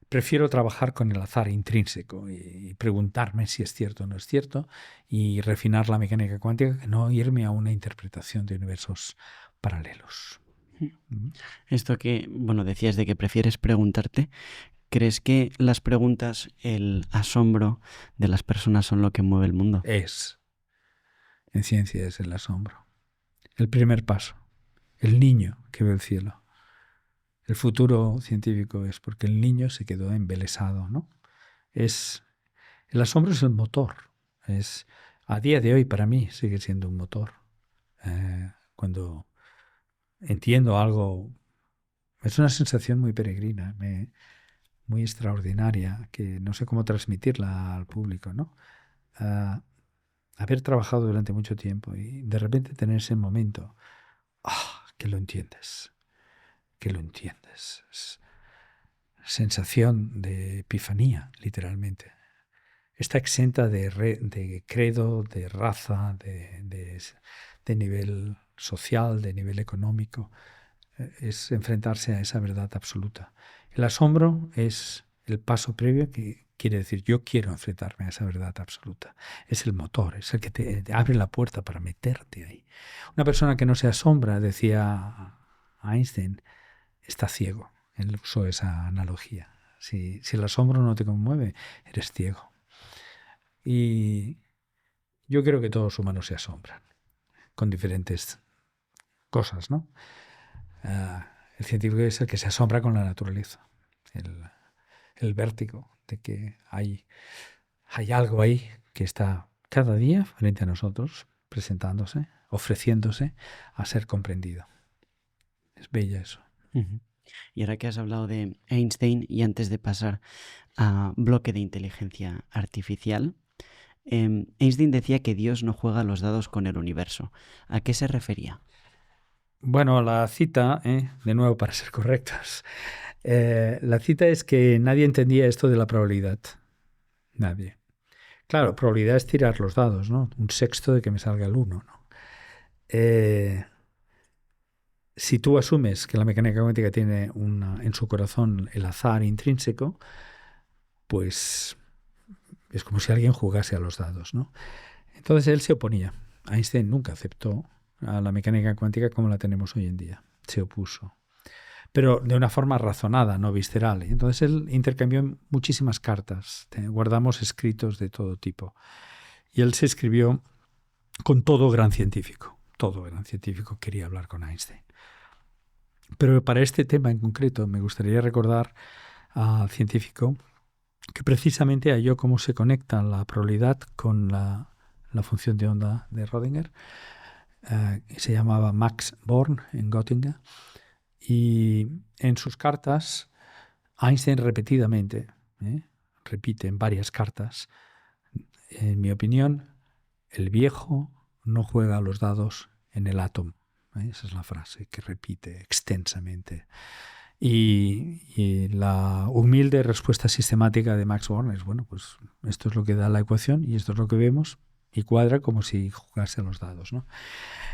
Prefiero trabajar con el azar intrínseco y preguntarme si es cierto o no es cierto y refinar la mecánica cuántica, que no irme a una interpretación de universos paralelos. Esto que, bueno, decías de que prefieres preguntarte, ¿crees que las preguntas, el asombro de las personas son lo que mueve el mundo? En ciencia es el asombro. El primer paso. El niño que ve el cielo. El futuro científico es porque el niño se quedó embelesado, ¿no? El asombro es el motor. A día de hoy para mí sigue siendo un motor. Cuando entiendo algo, es una sensación muy peregrina, muy extraordinaria, que no sé cómo transmitirla al público, ¿no? Haber trabajado durante mucho tiempo y de repente tener ese momento, que lo entiendes. Sensación de epifanía, literalmente. Está exenta de credo, de raza, de nivel social, de nivel económico. Es enfrentarse a esa verdad absoluta. El asombro es el paso previo que quiere decir yo quiero enfrentarme a esa verdad absoluta. Es el motor, es el que te abre la puerta para meterte ahí. Una persona que no se asombra, decía Einstein, está ciego. Él usó esa analogía. Si el asombro no te conmueve, eres ciego. Y yo creo que todos los humanos se asombran con diferentes cosas, ¿no? El científico es el que se asombra con la naturaleza. El vértigo de que hay algo ahí que está cada día frente a nosotros, presentándose, ofreciéndose a ser comprendido. Es bella eso. Y ahora que has hablado de Einstein y antes de pasar a bloque de inteligencia artificial, Einstein decía que Dios no juega los dados con el universo. ¿A qué se refería? Bueno, la cita, de nuevo para ser correctos, la cita es que nadie entendía esto de la probabilidad. Nadie. Claro, probabilidad es tirar los dados, ¿no? Un sexto de que me salga el 1, ¿no? Si tú asumes que la mecánica cuántica tiene en su corazón el azar intrínseco, pues es como si alguien jugase a los dados, ¿no? Entonces él se oponía. Einstein nunca aceptó a la mecánica cuántica como la tenemos hoy en día. Se opuso. Pero de una forma razonada, no visceral. Entonces él intercambió muchísimas cartas. Guardamos escritos de todo tipo. Y él se escribió con todo gran científico. Todo gran científico quería hablar con Einstein. Pero para este tema en concreto me gustaría recordar al científico que precisamente halló cómo se conecta la probabilidad con la función de onda de Rödinger. Se llamaba Max Born en Göttingen. Y en sus cartas, Einstein repetidamente, repite en varias cartas, en mi opinión, el viejo no juega a los dados en el átomo. Esa es la frase que repite extensamente. Y la humilde respuesta sistemática de Max Born es, bueno, pues esto es lo que da la ecuación y esto es lo que vemos y cuadra como si jugase a los dados, ¿no?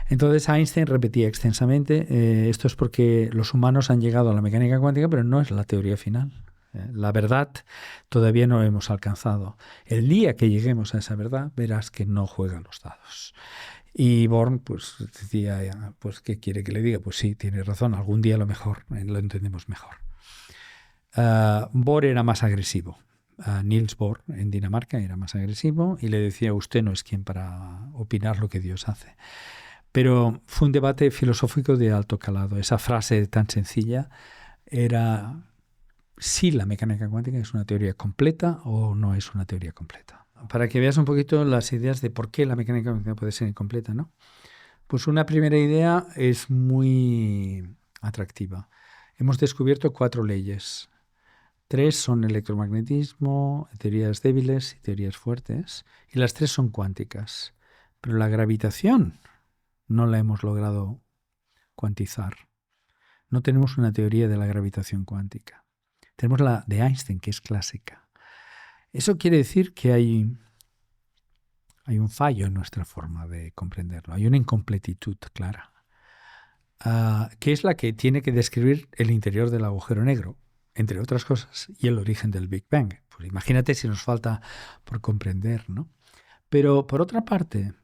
Entonces Einstein repetía extensamente, esto es porque los humanos han llegado a la mecánica cuántica, pero no es la teoría final. La verdad todavía no hemos alcanzado. El día que lleguemos a esa verdad, verás que no juega a los dados. Y Born pues decía, pues ¿qué quiere que le diga? Pues sí, tiene razón, algún día a lo mejor lo entendemos mejor. Bohr era más agresivo. Niels Bohr en Dinamarca era más agresivo y le decía, usted no es quien para opinar lo que Dios hace. Pero fue un debate filosófico de alto calado. Esa frase tan sencilla era si la mecánica cuántica es una teoría completa o no es una teoría completa. Para que veas un poquito las ideas de por qué la mecánica cuántica puede ser incompleta, ¿no? Pues una primera idea es muy atractiva. Hemos descubierto 4 leyes. 3 son electromagnetismo, teorías débiles y teorías fuertes. Y las 3 son cuánticas. Pero la gravitación no la hemos logrado cuantizar. No tenemos una teoría de la gravitación cuántica. Tenemos la de Einstein, que es clásica. Eso quiere decir que hay un fallo en nuestra forma de comprenderlo. Hay una incompletitud clara, que es la que tiene que describir el interior del agujero negro, entre otras cosas, y el origen del Big Bang. Pues imagínate si nos falta por comprender, ¿no? Pero, por otra parte,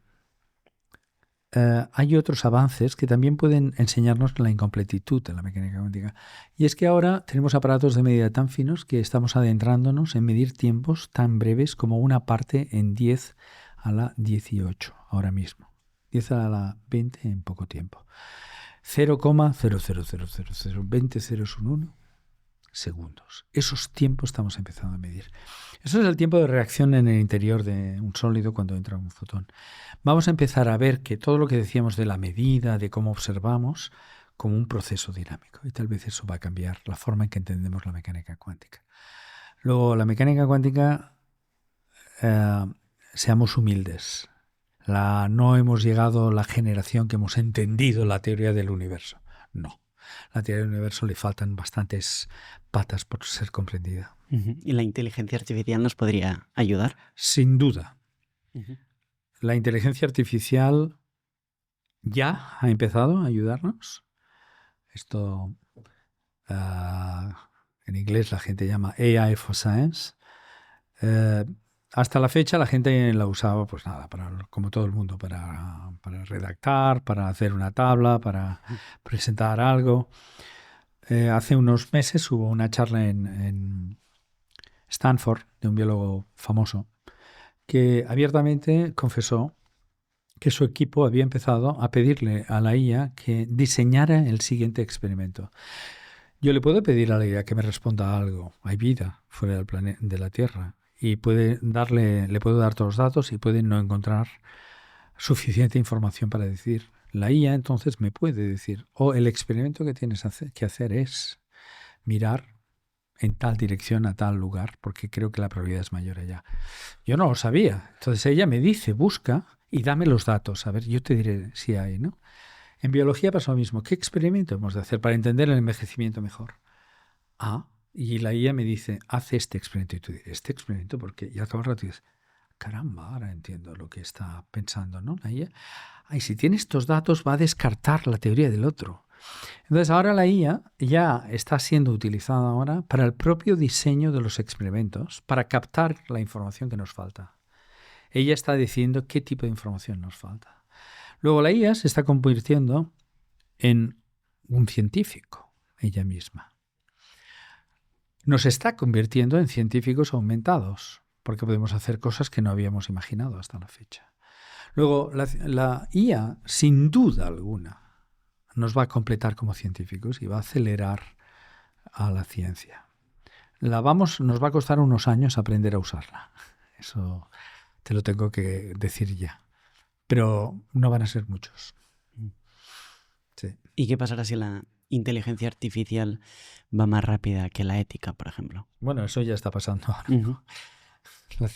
hay otros avances que también pueden enseñarnos la incompletitud de la mecánica cuántica. Y es que ahora tenemos aparatos de medida tan finos que estamos adentrándonos en medir tiempos tan breves como una parte en 10 a la 18, ahora mismo. 10 a la 20 en poco tiempo. 0,0000020 ceros un 1 segundos. Esos tiempos estamos empezando a medir. Eso es el tiempo de reacción en el interior de un sólido cuando entra un fotón. Vamos a empezar a ver que todo lo que decíamos de la medida, de cómo observamos, como un proceso dinámico. Y tal vez eso va a cambiar la forma en que entendemos la mecánica cuántica. Luego, la mecánica cuántica, seamos humildes. No hemos llegado a la generación que hemos entendido la teoría del universo. No. La teoría del universo le faltan bastantes patas por ser comprendida. ¿Y la inteligencia artificial nos podría ayudar? Sin duda. La inteligencia artificial ya ha empezado a ayudarnos. Esto en inglés la gente llama AI for Science. Hasta la fecha la gente la usaba, pues nada, como todo el mundo, para redactar, para hacer una tabla, para presentar algo. Hace unos meses hubo una charla en Stanford de un biólogo famoso que abiertamente confesó que su equipo había empezado a pedirle a la IA que diseñara el siguiente experimento. Yo le puedo pedir a la IA que me responda algo. Hay vida fuera del planeta, de la Tierra. Y le puedo dar todos los datos y puede no encontrar suficiente información para decir. La IA entonces me puede decir, el experimento que tienes que hacer es mirar en tal dirección a tal lugar, porque creo que la probabilidad es mayor allá. Yo no lo sabía. Entonces ella me dice, busca y dame los datos. A ver, yo te diré si hay, ¿no? En biología pasa lo mismo. ¿Qué experimento hemos de hacer para entender el envejecimiento mejor? Y la IA me dice, haz este experimento. Y tú dices, ¿este experimento? Porque ya todo el rato dices, caramba, ahora entiendo lo que está pensando, ¿no? La IA. Si tiene estos datos va a descartar la teoría del otro. Entonces ahora la IA ya está siendo utilizada ahora para el propio diseño de los experimentos, para captar la información que nos falta. Ella está diciendo qué tipo de información nos falta. Luego la IA se está convirtiendo en un científico, ella misma. Nos está convirtiendo en científicos aumentados, porque podemos hacer cosas que no habíamos imaginado hasta la fecha. Luego, la IA, sin duda alguna, nos va a completar como científicos y va a acelerar a la ciencia. Nos va a costar unos años aprender a usarla. Eso te lo tengo que decir ya. Pero no van a ser muchos. Sí. ¿Y qué pasará si la inteligencia artificial va más rápida que la ética, por ejemplo? Bueno, eso ya está pasando ahora, ¿no?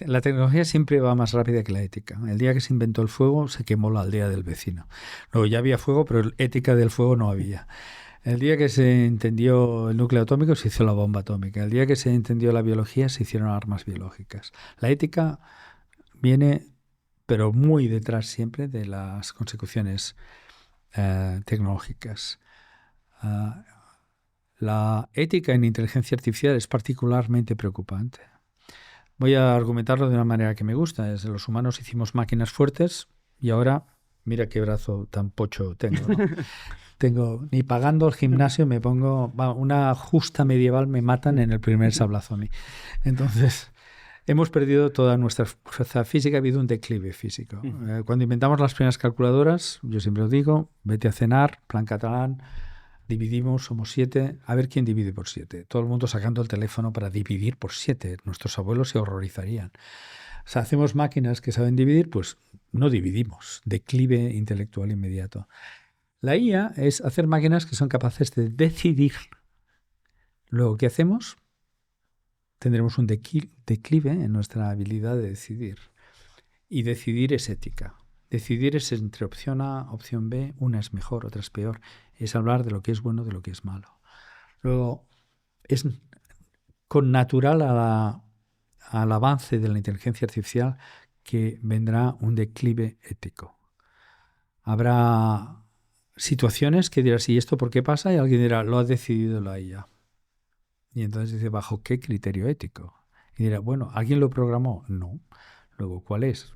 La tecnología siempre va más rápida que la ética. El día que se inventó el fuego, se quemó la aldea del vecino. Luego ya había fuego, pero ética del fuego no había. El día que se entendió el núcleo atómico, se hizo la bomba atómica. El día que se entendió la biología, se hicieron armas biológicas. La ética viene, pero muy detrás siempre de las consecuciones tecnológicas. La ética en inteligencia artificial es particularmente preocupante. Voy a argumentarlo de una manera que me gusta. Los humanos hicimos máquinas fuertes y ahora, mira qué brazo tan pocho tengo, ¿no? Ni pagando el gimnasio me pongo... una justa medieval me matan en el primer sablazo a mí. Entonces, hemos perdido toda nuestra fuerza física, ha habido un declive físico. Cuando inventamos las primeras calculadoras, yo siempre lo digo, vete a cenar, plan catalán, dividimos, somos 7, a ver quién divide por 7. Todo el mundo sacando el teléfono para dividir por 7. Nuestros abuelos se horrorizarían. O sea, hacemos máquinas que saben dividir, pues no dividimos. Declive intelectual inmediato. La IA es hacer máquinas que son capaces de decidir. Luego, ¿qué hacemos? Tendremos un declive en nuestra habilidad de decidir. Y decidir es ética. decidir es entre opción A, opción B, una es mejor, otra es peor. Es hablar de lo que es bueno, de lo que es malo. Luego, es con natural al avance de la inteligencia artificial que vendrá un declive ético. Habrá situaciones que dirás, ¿y esto por qué pasa? Y alguien dirá, lo ha decidido la IA. Y entonces dice, ¿bajo qué criterio ético? Y dirá, bueno, ¿alguien lo programó? No. Luego, ¿cuál es?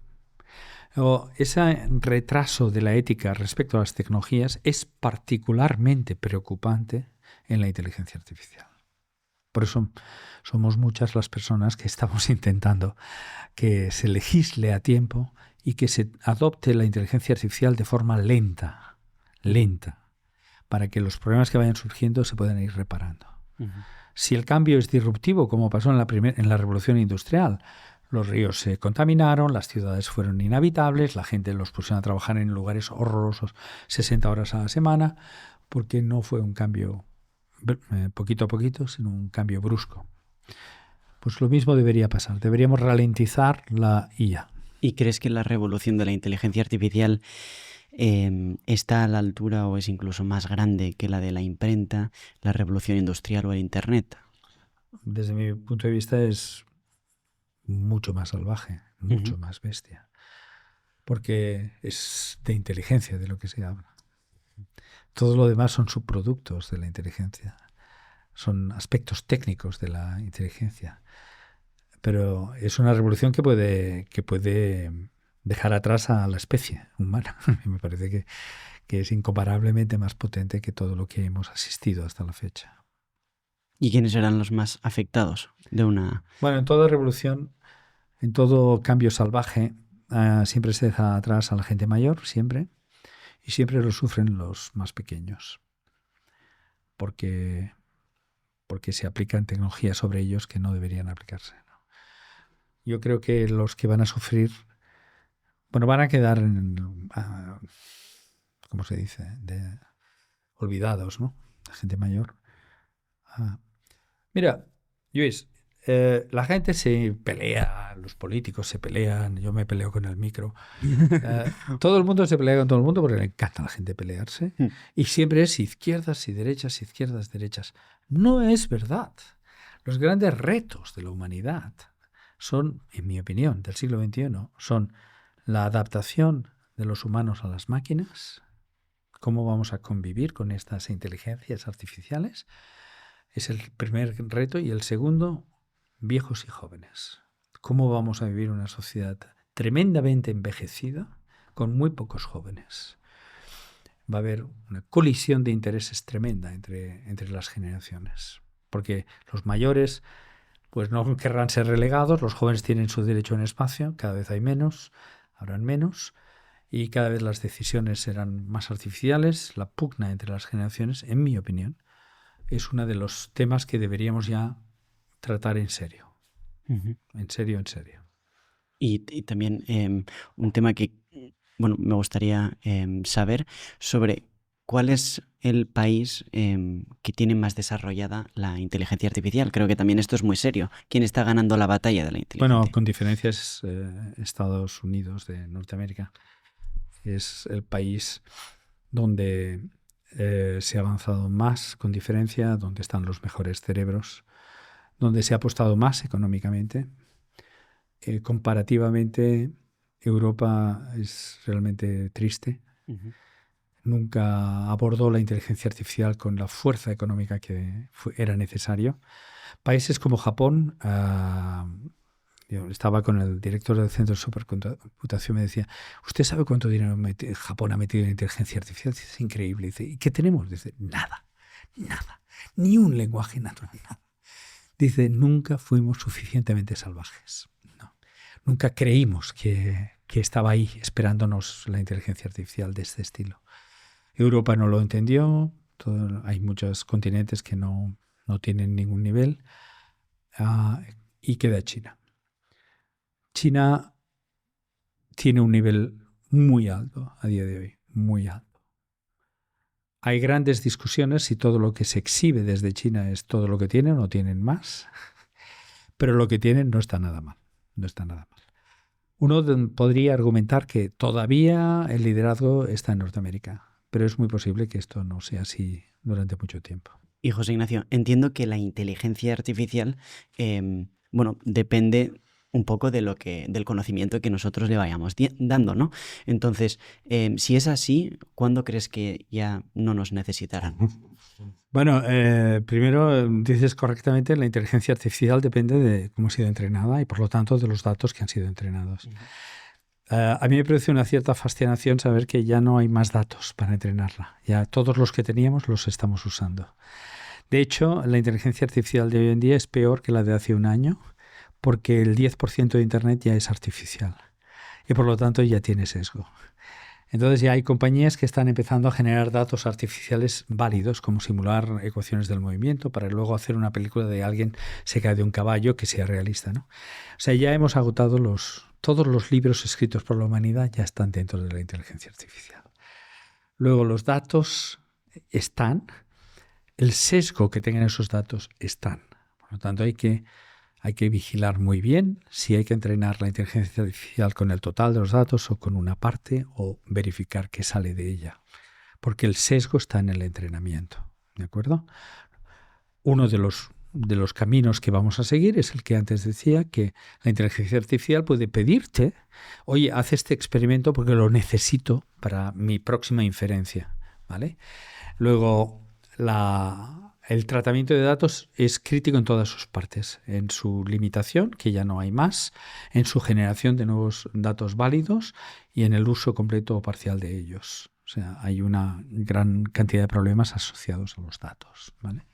Luego, ese retraso de la ética respecto a las tecnologías es particularmente preocupante en la inteligencia artificial. Por eso somos muchas las personas que estamos intentando que se legisle a tiempo y que se adopte la inteligencia artificial de forma lenta, para que los problemas que vayan surgiendo se puedan ir reparando. Si el cambio es disruptivo, como pasó en la Revolución Industrial, los ríos se contaminaron, las ciudades fueron inhabitables, la gente los pusieron a trabajar en lugares horrorosos 60 horas a la semana, porque no fue un cambio poquito a poquito, sino un cambio brusco. Pues lo mismo debería pasar. Deberíamos ralentizar la IA. ¿Y crees que la revolución de la inteligencia artificial está a la altura o es incluso más grande que la de la imprenta, la revolución industrial o el Internet? Desde mi punto de vista es mucho más salvaje, mucho más bestia. Porque es de inteligencia de lo que se habla. Todo lo demás son subproductos de la inteligencia. Son aspectos técnicos de la inteligencia. Pero es una revolución que puede dejar atrás a la especie humana. Me parece que es incomparablemente más potente que todo lo que hemos asistido hasta la fecha. ¿Y quiénes serán los más afectados de una...? Bueno, en toda revolución, en todo cambio salvaje, siempre se deja atrás a la gente mayor, siempre. Y siempre lo sufren los más pequeños. Porque se aplican tecnologías sobre ellos que no deberían aplicarse. Yo creo que los que van a sufrir, van a quedar, ¿cómo se dice?, olvidados, ¿no? La gente mayor. Mira, Luis, la gente se pelea, los políticos se pelean, yo me peleo con el micro. Todo el mundo se pelea con todo el mundo porque le encanta a la gente pelearse. Y siempre es izquierdas y derechas, izquierdas, derechas. No es verdad. Los grandes retos de la humanidad son, en mi opinión, del siglo XXI, son la adaptación de los humanos a las máquinas, cómo vamos a convivir con estas inteligencias artificiales. Es el primer reto. Y el segundo, viejos y jóvenes. ¿Cómo vamos a vivir una sociedad tremendamente envejecida con muy pocos jóvenes? Va a haber una colisión de intereses tremenda entre las generaciones. Porque los mayores pues no querrán ser relegados, los jóvenes tienen su derecho en espacio, cada vez hay menos, habrán menos, y cada vez las decisiones serán más artificiales. La pugna entre las generaciones, en mi opinión, es uno de los temas que deberíamos ya tratar en serio. En serio. Y también un tema que me gustaría saber sobre cuál es el país que tiene más desarrollada la inteligencia artificial. Creo que también esto es muy serio. ¿Quién está ganando la batalla de la inteligencia? Bueno, con diferencias, Estados Unidos de Norteamérica es el país donde se ha avanzado más con diferencia, donde están los mejores cerebros, donde se ha apostado más económicamente. Comparativamente, Europa es realmente triste. Nunca abordó la inteligencia artificial con la fuerza económica que era necesario. Países como Japón, yo estaba con el director del Centro de Supercomputación, me decía, ¿usted sabe cuánto dinero Japón ha metido en inteligencia artificial? Dice, es increíble. Dice, ¿y qué tenemos? Dice, nada, ni un lenguaje natural, nada. Dice, nunca fuimos suficientemente salvajes. No. Nunca creímos que estaba ahí esperándonos la inteligencia artificial de este estilo. Europa no lo entendió, hay muchos continentes que no tienen ningún nivel, y queda China. China tiene un nivel muy alto a día de hoy, muy alto. Hay grandes discusiones si todo lo que se exhibe desde China es todo lo que tienen o tienen más, pero lo que tienen no está nada mal, Uno podría argumentar que todavía el liderazgo está en Norteamérica, pero es muy posible que esto no sea así durante mucho tiempo. Y José Ignacio, entiendo que la inteligencia artificial, depende un poco de del conocimiento que nosotros le vayamos dando, ¿no? Entonces, si es así, ¿cuándo crees que ya no nos necesitarán? Bueno, primero dices correctamente, la inteligencia artificial depende de cómo ha sido entrenada y por lo tanto de los datos que han sido entrenados. A mí me produce una cierta fascinación saber que ya no hay más datos para entrenarla. Ya todos los que teníamos los estamos usando. De hecho, la inteligencia artificial de hoy en día es peor que la de hace un año porque el 10% de Internet ya es artificial y por lo tanto ya tiene sesgo. Entonces ya hay compañías que están empezando a generar datos artificiales válidos, como simular ecuaciones del movimiento, para luego hacer una película de alguien se cae de un caballo que sea realista, ¿no? O sea, ya hemos agotado todos los libros escritos por la humanidad ya están dentro de la inteligencia artificial. Luego los datos están, el sesgo que tengan esos datos están. Por lo tanto, hay que vigilar muy bien si hay que entrenar la inteligencia artificial con el total de los datos o con una parte o verificar qué sale de ella. Porque el sesgo está en el entrenamiento. ¿De acuerdo? Uno de los caminos que vamos a seguir es el que antes decía, que la inteligencia artificial puede pedirte, oye, haz este experimento porque lo necesito para mi próxima inferencia, ¿vale? Luego, el tratamiento de datos es crítico en todas sus partes, en su limitación, que ya no hay más, en su generación de nuevos datos válidos y en el uso completo o parcial de ellos. O sea, hay una gran cantidad de problemas asociados a los datos, ¿vale?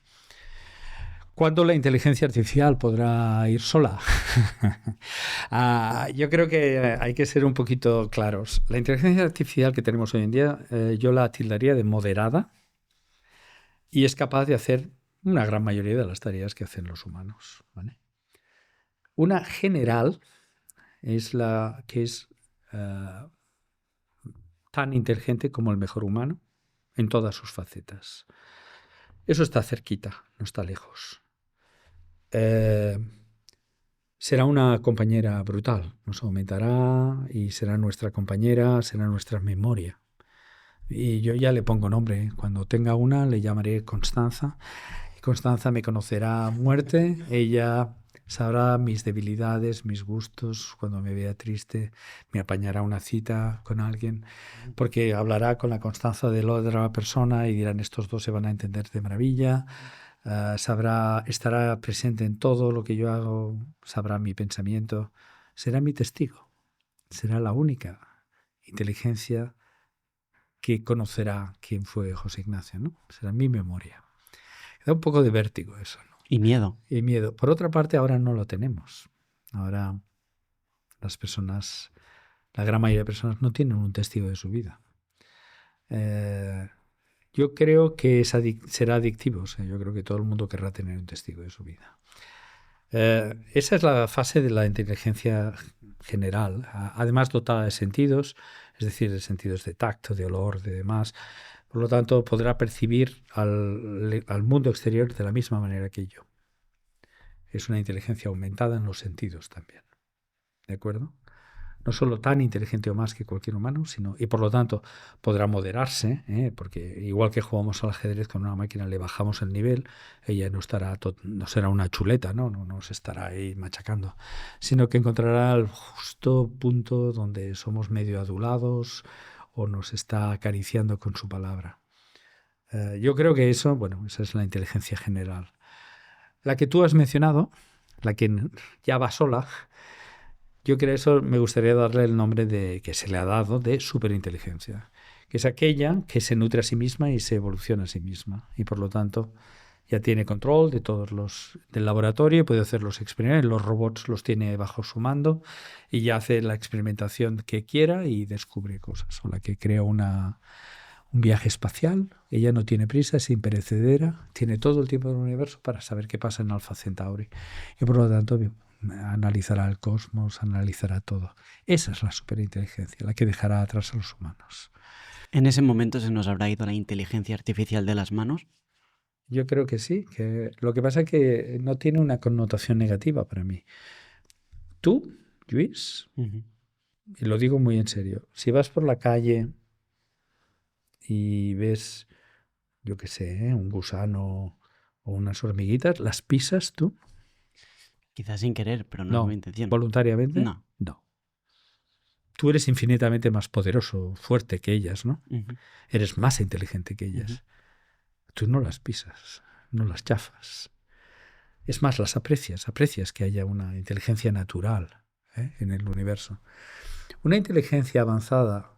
¿Cuándo la inteligencia artificial podrá ir sola? Yo creo que hay que ser un poquito claros. La inteligencia artificial que tenemos hoy en día, yo la tildaría de moderada y es capaz de hacer una gran mayoría de las tareas que hacen los humanos, ¿vale? Una general es la que es tan inteligente como el mejor humano en todas sus facetas. Eso está cerquita, no está lejos. Será una compañera brutal, nos aumentará y será nuestra compañera, será nuestra memoria. Y yo ya le pongo nombre, cuando tenga una le llamaré Constanza. Y Constanza me conocerá a muerte, ella sabrá mis debilidades, mis gustos, cuando me vea triste me apañará una cita con alguien, porque hablará con la Constanza de la otra persona y dirán estos dos se van a entender de maravilla. Estará presente en todo lo que yo hago, sabrá mi pensamiento, será mi testigo, será la única inteligencia que conocerá quién fue José Ignacio, ¿no? Será mi memoria. Da un poco de vértigo eso, ¿no? Y miedo. Y miedo. Por otra parte, ahora no lo tenemos. Ahora las personas, la gran mayoría de personas no tienen un testigo de su vida. Yo creo que será adictivo. O sea, yo creo que todo el mundo querrá tener un testigo de su vida. Esa es la fase de la inteligencia general, además dotada de sentidos, es decir, de sentidos de tacto, de olor, de demás. Por lo tanto, podrá percibir al mundo exterior de la misma manera que yo. Es una inteligencia aumentada en los sentidos también. ¿De acuerdo? No solo tan inteligente o más que cualquier humano, sino, y por lo tanto podrá moderarse, porque igual que jugamos al ajedrez con una máquina, le bajamos el nivel, ella no será una chuleta, no se estará ahí machacando, sino que encontrará el justo punto donde somos medio adulados o nos está acariciando con su palabra. Yo creo que esa es la inteligencia general. La que tú has mencionado, la que ya va sola, yo creo que eso me gustaría darle el nombre que se le ha dado de superinteligencia, que es aquella que se nutre a sí misma y se evoluciona a sí misma y por lo tanto ya tiene control de todos del laboratorio, puede hacer los experimentos, los robots los tiene bajo su mando y ya hace la experimentación que quiera y descubre cosas. O la que crea un viaje espacial, ella no tiene prisa, es imperecedera, tiene todo el tiempo del universo para saber qué pasa en Alpha Centauri y por lo tanto analizará el cosmos, analizará todo. Esa es la superinteligencia, la que dejará atrás a los humanos. ¿En ese momento se nos habrá ido la inteligencia artificial de las manos? Yo creo que sí. Lo que pasa es que no tiene una connotación negativa para mí. Tú, Lluís, y lo digo muy en serio, si vas por la calle y ves, yo qué sé, un gusano o unas hormiguitas, ¿las pisas tú? Quizás sin querer, pero no es mi intención. ¿Voluntariamente? No. Tú eres infinitamente más poderoso, fuerte que ellas, ¿no? Eres más inteligente que ellas. Tú no las pisas, no las chafas. Es más, las aprecias que haya una inteligencia natural en el universo. Una inteligencia avanzada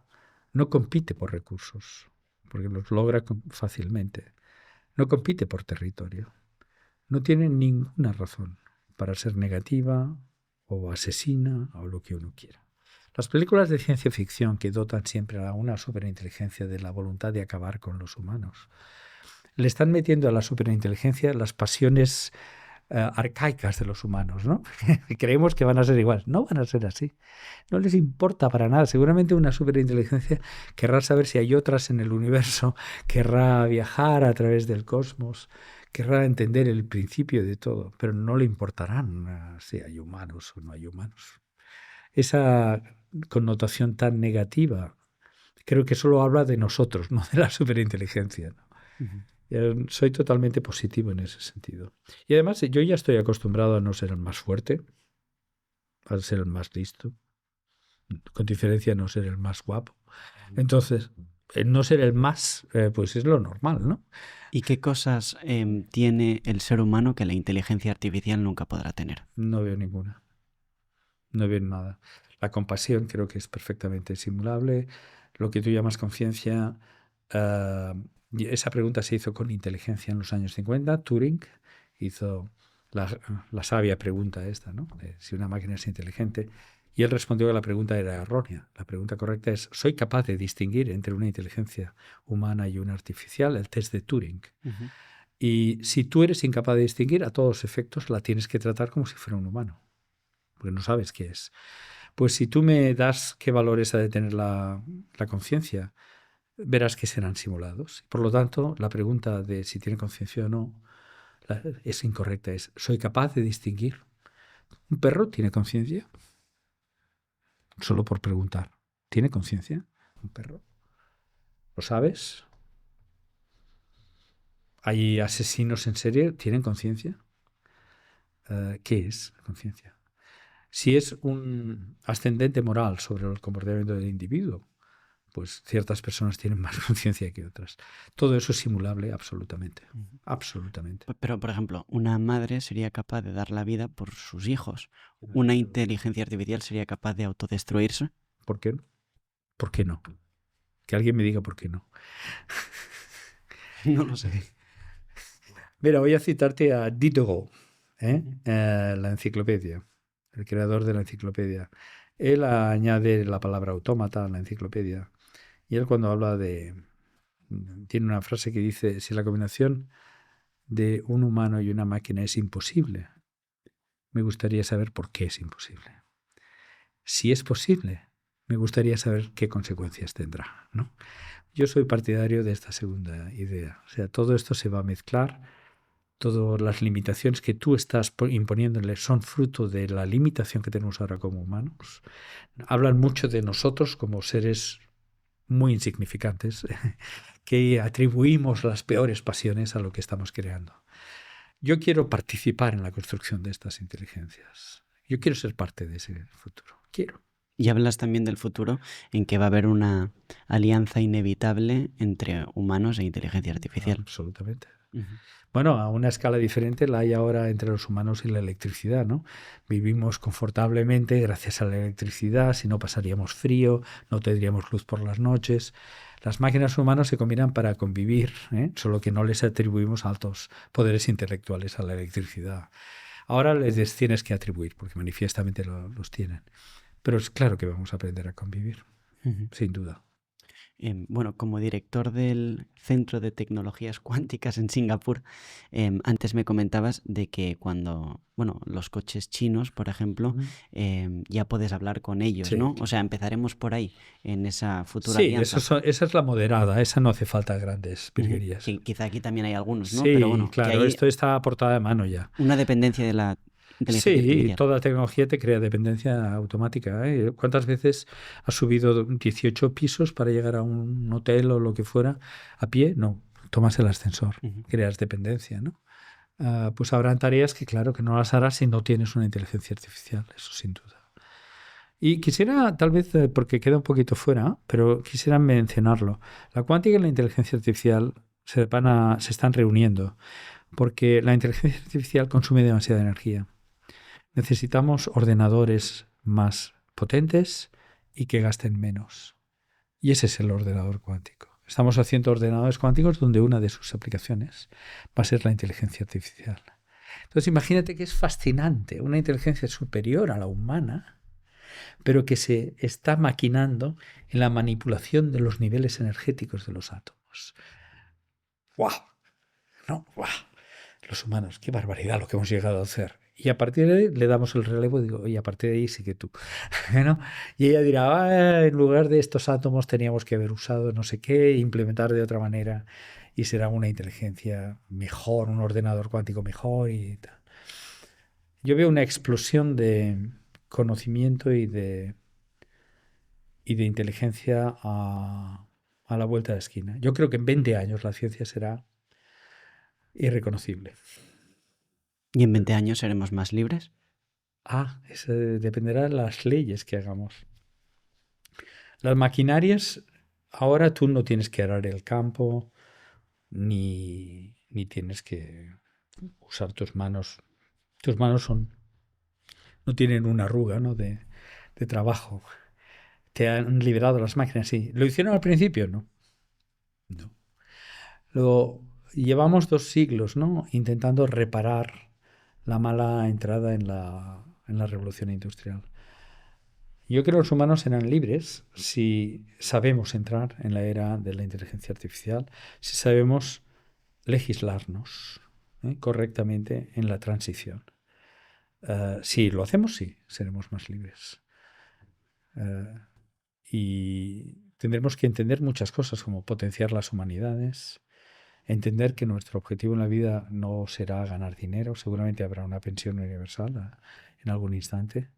no compite por recursos, porque los logra fácilmente. No compite por territorio. No tiene ninguna razón para ser negativa o asesina o lo que uno quiera. Las películas de ciencia ficción que dotan siempre a una superinteligencia de la voluntad de acabar con los humanos, le están metiendo a la superinteligencia las pasiones arcaicas de los humanos, ¿no? Creemos que van a ser igual. No van a ser así. No les importa para nada. Seguramente una superinteligencia querrá saber si hay otras en el universo, querrá viajar a través del cosmos, querrá entender el principio de todo, pero no le importarán si hay humanos o no hay humanos. Esa connotación tan negativa creo que solo habla de nosotros, no de la superinteligencia, ¿no? Soy totalmente positivo en ese sentido. Y además yo ya estoy acostumbrado a no ser el más fuerte, a ser el más listo, con diferencia a no ser el más guapo. Entonces, el no ser el más, pues es lo normal, ¿no? ¿Y qué cosas tiene el ser humano que la inteligencia artificial nunca podrá tener? No veo ninguna. No veo nada. La compasión creo que es perfectamente simulable. Lo que tú llamas conciencia... esa pregunta se hizo con inteligencia en los años 50. Turing hizo la sabia pregunta esta, ¿no? De si una máquina es inteligente. Y él respondió que la pregunta era errónea. La pregunta correcta es, ¿soy capaz de distinguir entre una inteligencia humana y una artificial? El test de Turing. Y si tú eres incapaz de distinguir, a todos efectos la tienes que tratar como si fuera un humano, porque no sabes qué es. Pues si tú me das qué valores ha de tener la conciencia, verás que serán simulados. Por lo tanto, la pregunta de si tiene conciencia o no es incorrecta. ¿Soy capaz de distinguir? ¿Un perro tiene conciencia? Solo por preguntar. ¿Tiene conciencia un perro? ¿Lo sabes? ¿Hay asesinos en serie? ¿Tienen conciencia? ¿Qué es conciencia? Si es un ascendente moral sobre el comportamiento del individuo, pues ciertas personas tienen más conciencia que otras. Todo eso es simulable absolutamente. Absolutamente. Pero, por ejemplo, una madre sería capaz de dar la vida por sus hijos. ¿Una inteligencia artificial sería capaz de autodestruirse? ¿Por qué no? ¿Por qué no? Que alguien me diga por qué no. No lo sé. Mira, voy a citarte a Diderot, la enciclopedia, el creador de la enciclopedia. Él añade la palabra autómata a la enciclopedia. Y él cuando habla tiene una frase que dice, si la combinación de un humano y una máquina es imposible, me gustaría saber por qué es imposible. Si es posible, me gustaría saber qué consecuencias tendrá, ¿no? Yo soy partidario de esta segunda idea. O sea, todo esto se va a mezclar, todas las limitaciones que tú estás imponiéndole son fruto de la limitación que tenemos ahora como humanos. Hablan mucho de nosotros como seres muy insignificantes, que atribuimos las peores pasiones a lo que estamos creando. Yo quiero participar en la construcción de estas inteligencias. Yo quiero ser parte de ese futuro. Quiero. Y hablas también del futuro en que va a haber una alianza inevitable entre humanos e inteligencia artificial. Absolutamente. Bueno, a una escala diferente la hay ahora entre los humanos y la electricidad, ¿no? Vivimos confortablemente gracias a la electricidad, si no pasaríamos frío, no tendríamos luz por las noches. Las máquinas humanas se combinan para convivir, solo que no les atribuimos altos poderes intelectuales a la electricidad. Ahora les tienes que atribuir, porque manifiestamente los tienen. Pero es claro que vamos a aprender a convivir, sin duda. Bueno, como director del Centro de Tecnologías Cuánticas en Singapur, antes me comentabas de que cuando, los coches chinos, por ejemplo, ya puedes hablar con ellos, sí, ¿no? O sea, empezaremos por ahí, en esa futura alianza. Sí, esa es la moderada, esa no hace falta grandes virguerías. Sí, quizá aquí también hay algunos, ¿no? Sí, pero bueno, claro, esto está aportada de mano ya. Una dependencia de la inteligencia Sí, artificial. toda tecnología te crea dependencia automática, ¿eh? ¿Cuántas veces has subido 18 pisos para llegar a un hotel o lo que fuera a pie? No, tomas el ascensor, creas dependencia, ¿no? Pues habrán tareas que claro que no las harás si no tienes una inteligencia artificial, eso sin duda. Y quisiera, tal vez, porque queda un poquito fuera, pero quisiera mencionarlo. La cuántica y la inteligencia artificial se están reuniendo porque la inteligencia artificial consume demasiada energía. Necesitamos ordenadores más potentes y que gasten menos. Y ese es el ordenador cuántico. Estamos haciendo ordenadores cuánticos donde una de sus aplicaciones va a ser la inteligencia artificial. Entonces imagínate que es fascinante, una inteligencia superior a la humana, pero que se está maquinando en la manipulación de los niveles energéticos de los átomos. ¡Wow! ¿No? ¡Wow! Los humanos, qué barbaridad lo que hemos llegado a hacer. Y a partir de ahí le damos el relevo y digo, oye, a partir de ahí sigue tú. ¿No? Y ella dirá, en lugar de estos átomos teníamos que haber usado no sé qué, implementar de otra manera y será una inteligencia mejor, un ordenador cuántico mejor y tal. Yo veo una explosión de conocimiento y de inteligencia a la vuelta de la esquina. Yo creo que en 20 años la ciencia será irreconocible. ¿Y en 20 años seremos más libres? Eso dependerá de las leyes que hagamos. Las maquinarias, ahora tú no tienes que arar el campo, ni tienes que usar tus manos. Tus manos no tienen una arruga, ¿no? de trabajo. Te han liberado las máquinas, sí. ¿Lo hicieron al principio? No. Luego, llevamos 2 siglos, ¿no? Intentando reparar la mala entrada en la revolución industrial. Yo creo que los humanos serán libres si sabemos entrar en la era de la inteligencia artificial, si sabemos legislarnos correctamente en la transición. Si lo hacemos, sí, seremos más libres. Y tendremos que entender muchas cosas, como potenciar las humanidades, entender que nuestro objetivo en la vida no será ganar dinero, seguramente habrá una pensión universal en algún instante.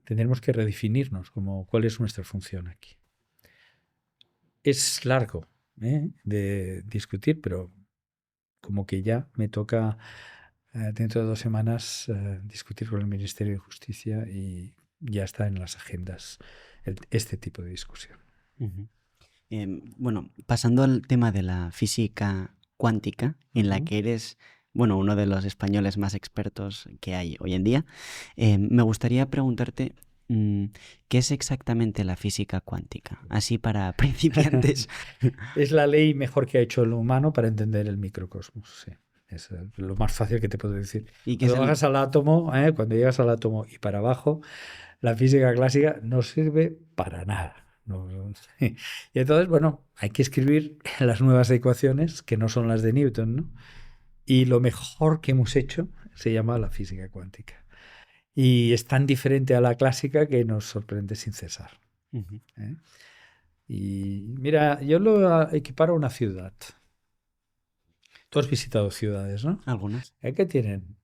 Tendremos que redefinirnos como cuál es nuestra función aquí. Es largo de discutir, pero como que ya me toca dentro de 2 semanas discutir con el Ministerio de Justicia y ya está en las agendas este tipo de discusión. Bueno, pasando al tema de la física cuántica, en la que eres, bueno, uno de los españoles más expertos que hay hoy en día, me gustaría preguntarte ¿qué es exactamente la física cuántica? Así para principiantes. Es la ley mejor que ha hecho el humano para entender el microcosmos, sí. Es lo más fácil que te puedo decir. Cuando llegas al átomo, cuando llegas al átomo y para abajo, la física clásica no sirve para nada. Y entonces, bueno, hay que escribir las nuevas ecuaciones que no son las de Newton, ¿no? Y lo mejor que hemos hecho se llama la física cuántica. Y es tan diferente a la clásica que nos sorprende sin cesar. Y mira, yo lo equiparo a una ciudad. Tú has visitado ciudades, ¿no? Algunas. ¿Qué tienen?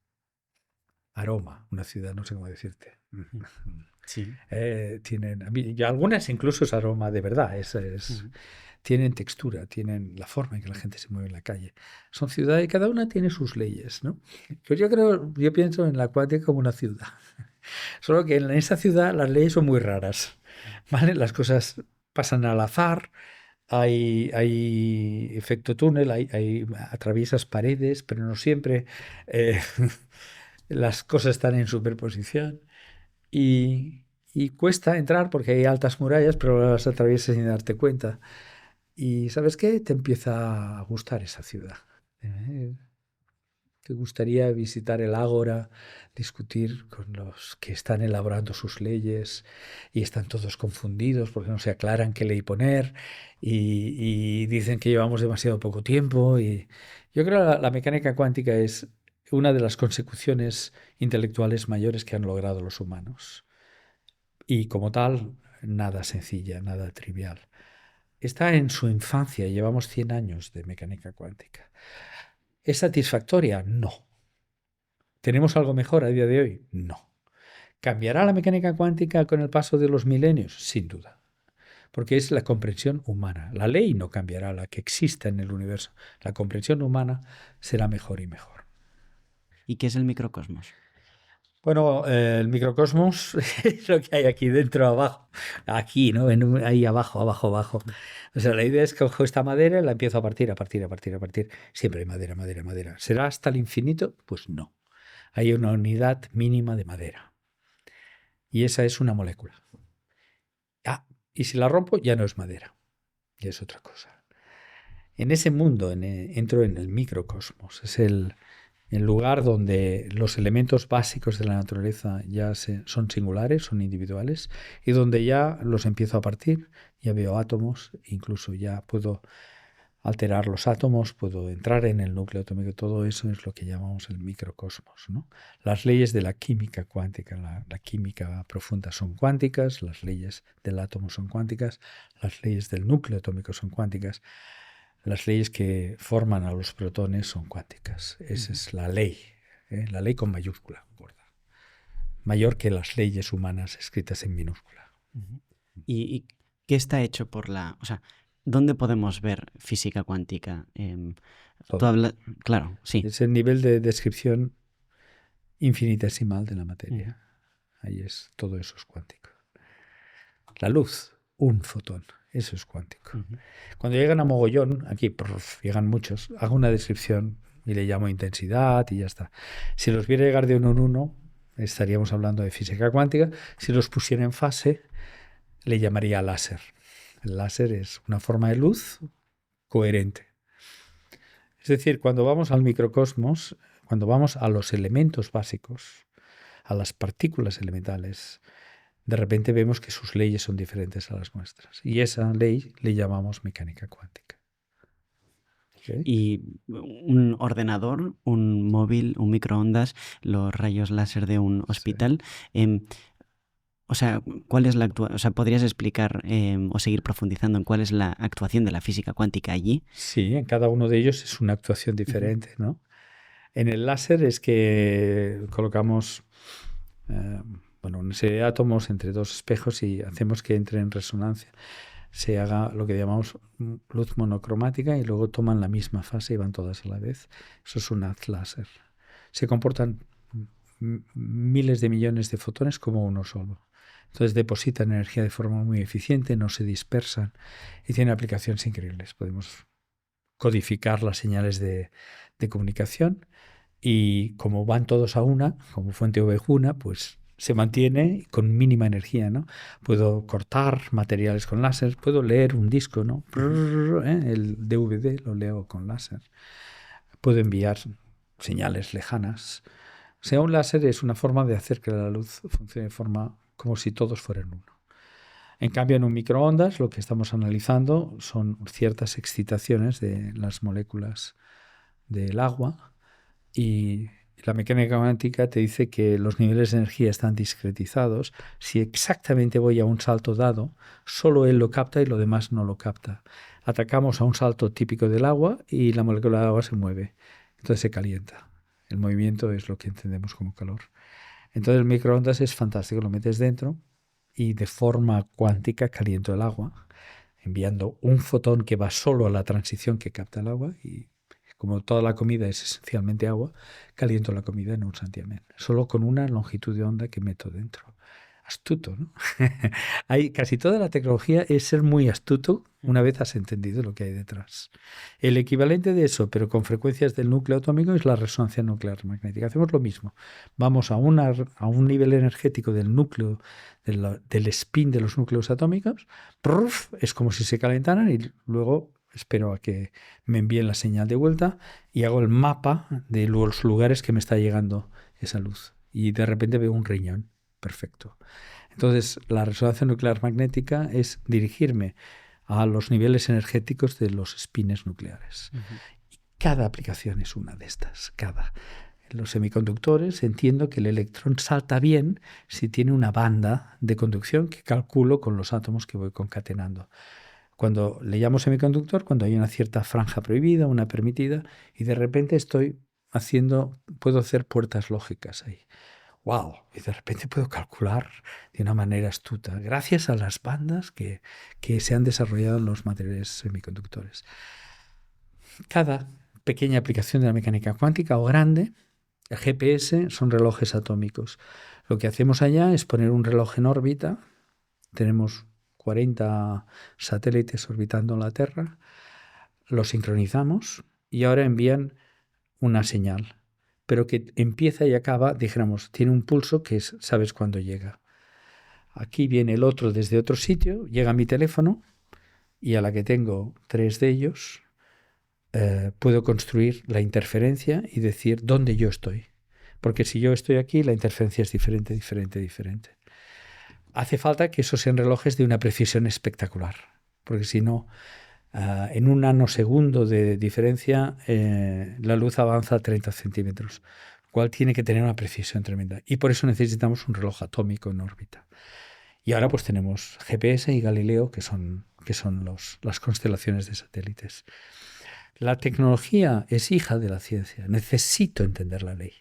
Aroma, una ciudad, no sé cómo decirte. Sí. Tienen, algunas incluso es aroma de verdad, tienen textura, tienen la forma en que la gente se mueve en la calle. Son ciudades y cada una tiene sus leyes, ¿no? Pues yo pienso en la cuántica como una ciudad. Solo que en esa ciudad las leyes son muy raras, ¿vale? Las cosas pasan al azar, hay efecto túnel, atraviesas paredes, pero no siempre. Las cosas están en superposición. Y cuesta entrar porque hay altas murallas, pero las atraviesas sin darte cuenta. Y ¿sabes qué? Te empieza a gustar esa ciudad. Te gustaría visitar el ágora, discutir con los que están elaborando sus leyes y están todos confundidos porque no se aclaran qué ley poner y dicen que llevamos demasiado poco tiempo. Y yo creo que la mecánica cuántica es una de las consecuciones intelectuales mayores que han logrado los humanos. Y como tal, nada sencilla, nada trivial. Está en su infancia, llevamos 100 años de mecánica cuántica. ¿Es satisfactoria? No. ¿Tenemos algo mejor a día de hoy? No. ¿Cambiará la mecánica cuántica con el paso de los milenios? Sin duda. Porque es la comprensión humana. La ley no cambiará, la que exista en el universo. La comprensión humana será mejor y mejor. ¿Y qué es el microcosmos? Bueno, el microcosmos es lo que hay aquí dentro, abajo. Aquí, ¿no? Ahí abajo. O sea, la idea es que cojo esta madera y la empiezo a partir. Siempre hay madera. ¿Será hasta el infinito? Pues no. Hay una unidad mínima de madera. Y esa es una molécula. Y si la rompo, ya no es madera. Ya es otra cosa. En ese mundo entro en el microcosmos. Es el lugar donde los elementos básicos de la naturaleza ya son singulares, son individuales, y donde ya los empiezo a partir, ya veo átomos, incluso ya puedo alterar los átomos, puedo entrar en el núcleo atómico. Todo eso es lo que llamamos el microcosmos, ¿no? Las leyes de la química cuántica, la química profunda son cuánticas, las leyes del átomo son cuánticas, las leyes del núcleo atómico son cuánticas, las leyes que forman a los protones son cuánticas. Esa es la ley con mayúscula, gorda. Mayor que las leyes humanas escritas en minúscula. ¿Y qué está hecho por la...? O sea, ¿dónde podemos ver física cuántica? Claro, sí. Es el nivel de descripción infinitesimal de la materia. Ahí todo eso es cuántico. La luz, un fotón, eso es cuántico. Cuando llegan a mogollón, aquí llegan muchos, hago una descripción y le llamo intensidad y ya está. Si los viera llegar de uno en uno, estaríamos hablando de física cuántica. Si los pusiera en fase, le llamaría láser. El láser es una forma de luz coherente. Es decir, cuando vamos al microcosmos, cuando vamos a los elementos básicos, a las partículas elementales, de repente vemos que sus leyes son diferentes a las nuestras. Y esa ley le llamamos mecánica cuántica. ¿Okay? Y un ordenador, un móvil, un microondas, los rayos láser de un hospital... Sí. O sea, ¿cuál es la actuación? O sea, ¿podrías explicar o seguir profundizando en cuál es la actuación de la física cuántica allí? Sí, en cada uno de ellos es una actuación diferente, ¿no? En el láser es que colocamos una serie de átomos entre dos espejos y hacemos que entre en resonancia. Se haga lo que llamamos luz monocromática y luego toman la misma fase y van todas a la vez. Eso es un haz láser. Se comportan miles de millones de fotones como uno solo. Entonces depositan energía de forma muy eficiente, no se dispersan y tienen aplicaciones increíbles. Podemos codificar las señales de comunicación y como van todos a una, como fuente ovejuna, pues se mantiene con mínima energía, ¿no? Puedo cortar materiales con láser, puedo leer un disco, ¿no? El DVD lo leo con láser. Puedo enviar señales lejanas. O sea, un láser es una forma de hacer que la luz funcione de forma como si todos fueran uno. En cambio, en un microondas lo que estamos analizando son ciertas excitaciones de las moléculas del agua y la mecánica cuántica te dice que los niveles de energía están discretizados. Si exactamente voy a un salto dado, solo él lo capta y lo demás no lo capta. Atacamos a un salto típico del agua y la molécula de agua se mueve. Entonces se calienta. El movimiento es lo que entendemos como calor. Entonces el microondas es fantástico, lo metes dentro y de forma cuántica caliento el agua, enviando un fotón que va solo a la transición que capta el agua y como toda la comida es esencialmente agua, caliento la comida en un santiamén, solo con una longitud de onda que meto dentro. Astuto, ¿no? Casi toda la tecnología es ser muy astuto una vez has entendido lo que hay detrás. El equivalente de eso, pero con frecuencias del núcleo atómico, es la resonancia nuclear magnética. Hacemos lo mismo. Vamos a un nivel energético del núcleo, del spin de los núcleos atómicos. Es como si se calentaran y luego espero a que me envíen la señal de vuelta y hago el mapa de los lugares que me está llegando esa luz. Y de repente veo un riñón. Perfecto. Entonces, la resonancia nuclear magnética es dirigirme a los niveles energéticos de los spines nucleares. Y cada aplicación es una de estas. En los semiconductores entiendo que el electrón salta bien si tiene una banda de conducción que calculo con los átomos que voy concatenando. Cuando le llamo semiconductor, cuando hay una cierta franja prohibida, una permitida, y de repente estoy puedo hacer puertas lógicas ahí. ¡Wow! Y de repente puedo calcular de una manera astuta, gracias a las bandas que se han desarrollado en los materiales semiconductores. Cada pequeña aplicación de la mecánica cuántica o grande, el GPS son relojes atómicos. Lo que hacemos allá es poner un reloj en órbita. Tenemos 40 satélites orbitando la Tierra, los sincronizamos y ahora envían una señal, pero que empieza y acaba, dijéramos, tiene un pulso que sabes cuándo llega. Aquí viene el otro desde otro sitio, llega a mi teléfono y a la que tengo 3 de ellos, puedo construir la interferencia y decir dónde yo estoy. Porque si yo estoy aquí, la interferencia es diferente. Hace falta que esos sean relojes de una precisión espectacular, porque si no, en un nanosegundo de diferencia, la luz avanza a 30 centímetros, lo cual tiene que tener una precisión tremenda. Y por eso necesitamos un reloj atómico en órbita. Y ahora pues tenemos GPS y Galileo, que son las constelaciones de satélites. La tecnología es hija de la ciencia. Necesito entender la ley.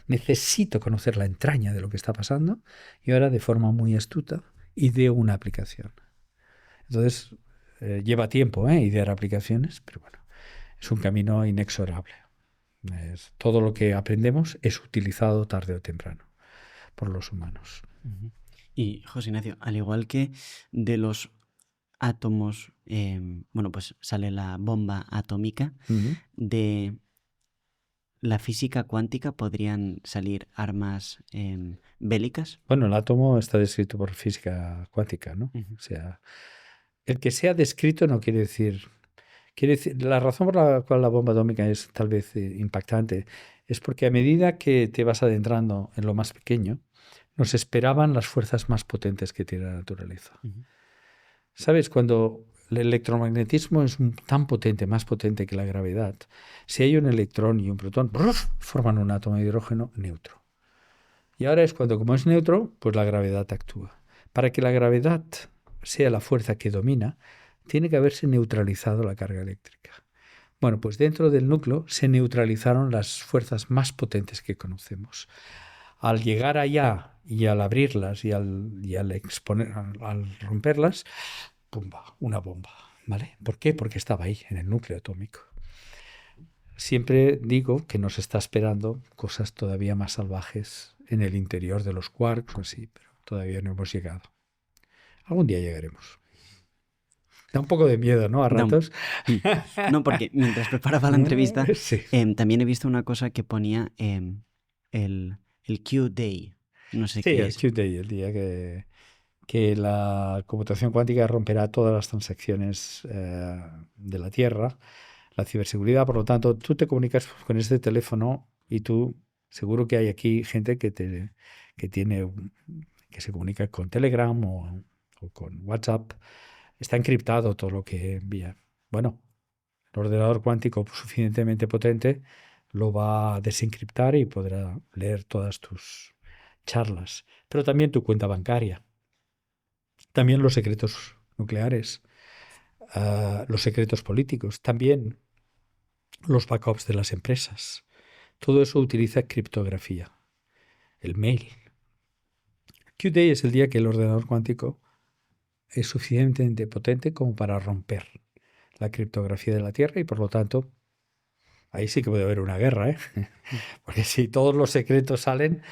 Necesito conocer la entraña de lo que está pasando y ahora de forma muy astuta ideo una aplicación. Entonces, lleva tiempo idear aplicaciones, pero bueno, es un camino inexorable. Todo lo que aprendemos es utilizado tarde o temprano por los humanos. Y, José Ignacio, al igual que de los átomos, pues sale la bomba atómica, de la física cuántica podrían salir armas bélicas. Bueno, el átomo está descrito por física cuántica, ¿no? O sea, el que sea descrito no quiere decir... La razón por la cual la bomba atómica es tal vez impactante es porque a medida que te vas adentrando en lo más pequeño, nos esperaban las fuerzas más potentes que tiene la naturaleza. ¿Sabes? Cuando el electromagnetismo es tan potente, más potente que la gravedad, si hay un electrón y un protón, forman un átomo de hidrógeno neutro. Y ahora es cuando, como es neutro, pues la gravedad actúa. Para que la gravedad sea la fuerza que domina, tiene que haberse neutralizado la carga eléctrica. Bueno, pues dentro del núcleo se neutralizaron las fuerzas más potentes que conocemos. Al llegar allá y al abrirlas y al romperlas, ¡pumba! Una bomba, ¿vale? ¿Por qué? Porque estaba ahí, en el núcleo atómico. Siempre digo que nos está esperando cosas todavía más salvajes en el interior de los quarks, así, pero todavía no hemos llegado. Algún día llegaremos. Da un poco de miedo, ¿no? A ratos. No, porque mientras preparaba la entrevista, también he visto una cosa que ponía el Q-Day. No sé qué es. Sí, el Q-Day, el día que la computación cuántica romperá todas las transacciones de la Tierra, la ciberseguridad. Por lo tanto, tú te comunicas con este teléfono y tú, seguro que hay aquí gente que se comunica con Telegram o con WhatsApp. Está encriptado todo lo que envía. Bueno, el ordenador cuántico suficientemente potente lo va a desencriptar y podrá leer todas tus charlas. Pero también tu cuenta bancaria. También los secretos nucleares. Los secretos políticos. También los backups de las empresas. Todo eso utiliza criptografía. El mail. Q-Day es el día que el ordenador cuántico es suficientemente potente como para romper la criptografía de la Tierra y por lo tanto ahí sí que puede haber una guerra, ¿eh? Porque si todos los secretos salen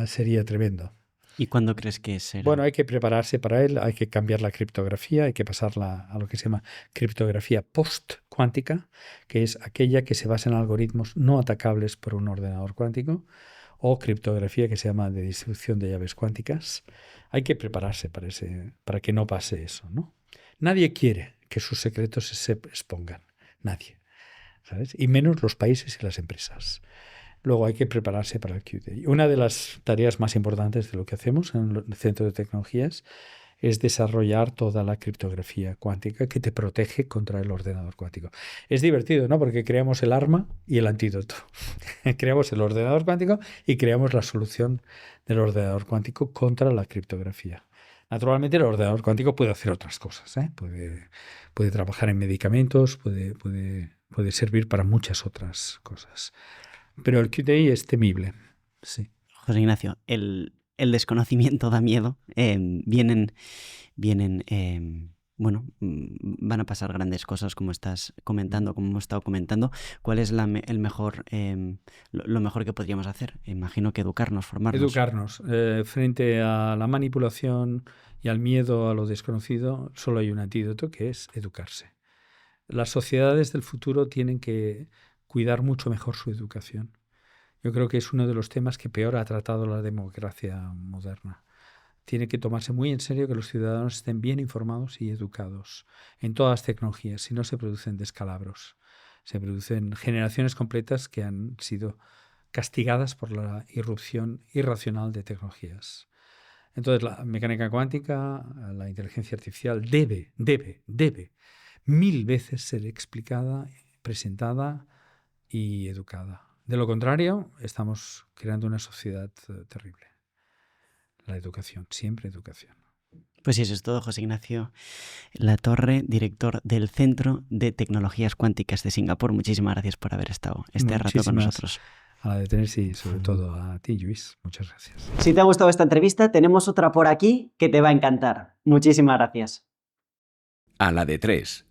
sería tremendo. ¿Y cuándo crees que será? Bueno, hay que prepararse para él, hay que cambiar la criptografía, hay que pasarla a lo que se llama criptografía post-cuántica, que es aquella que se basa en algoritmos no atacables por un ordenador cuántico, o criptografía que se llama de distribución de llaves cuánticas. Hay que prepararse para que no pase eso, ¿no? Nadie quiere que sus secretos se expongan. Nadie. ¿Sabes? Y menos los países y las empresas. Luego hay que prepararse para el Q-Day. Una de las tareas más importantes de lo que hacemos en el Centro de Tecnologías es desarrollar toda la criptografía cuántica que te protege contra el ordenador cuántico. Es divertido, ¿no? Porque creamos el arma y el antídoto. Creamos el ordenador cuántico y creamos la solución del ordenador cuántico contra la criptografía. Naturalmente el ordenador cuántico puede hacer otras cosas, ¿eh? Puede trabajar en medicamentos, puede servir para muchas otras cosas. Pero el QTI es temible, sí. José Ignacio, el desconocimiento da miedo. Van a pasar grandes cosas como estás comentando, como hemos estado comentando. ¿Cuál es lo mejor que podríamos hacer? Imagino que educarnos, formarnos. Educarnos. Frente a la manipulación y al miedo a lo desconocido, solo hay un antídoto, que es educarse. Las sociedades del futuro tienen que cuidar mucho mejor su educación. Yo creo que es uno de los temas que peor ha tratado la democracia moderna. Tiene que tomarse muy en serio que los ciudadanos estén bien informados y educados en todas las tecnologías, si no se producen descalabros. Se producen generaciones completas que han sido castigadas por la irrupción irracional de tecnologías. Entonces, la mecánica cuántica, la inteligencia artificial debe 1000 veces ser explicada, presentada y educada. De lo contrario, estamos creando una sociedad terrible. La educación, siempre educación. Pues sí, eso es todo, José Ignacio Latorre, director del Centro de Tecnologías Cuánticas de Singapur. Muchísimas gracias por haber estado este rato con nosotros. A la de tener, sí, sobre todo a ti, Luis. Muchas gracias. Si te ha gustado esta entrevista, tenemos otra por aquí que te va a encantar. Muchísimas gracias. A la de 3.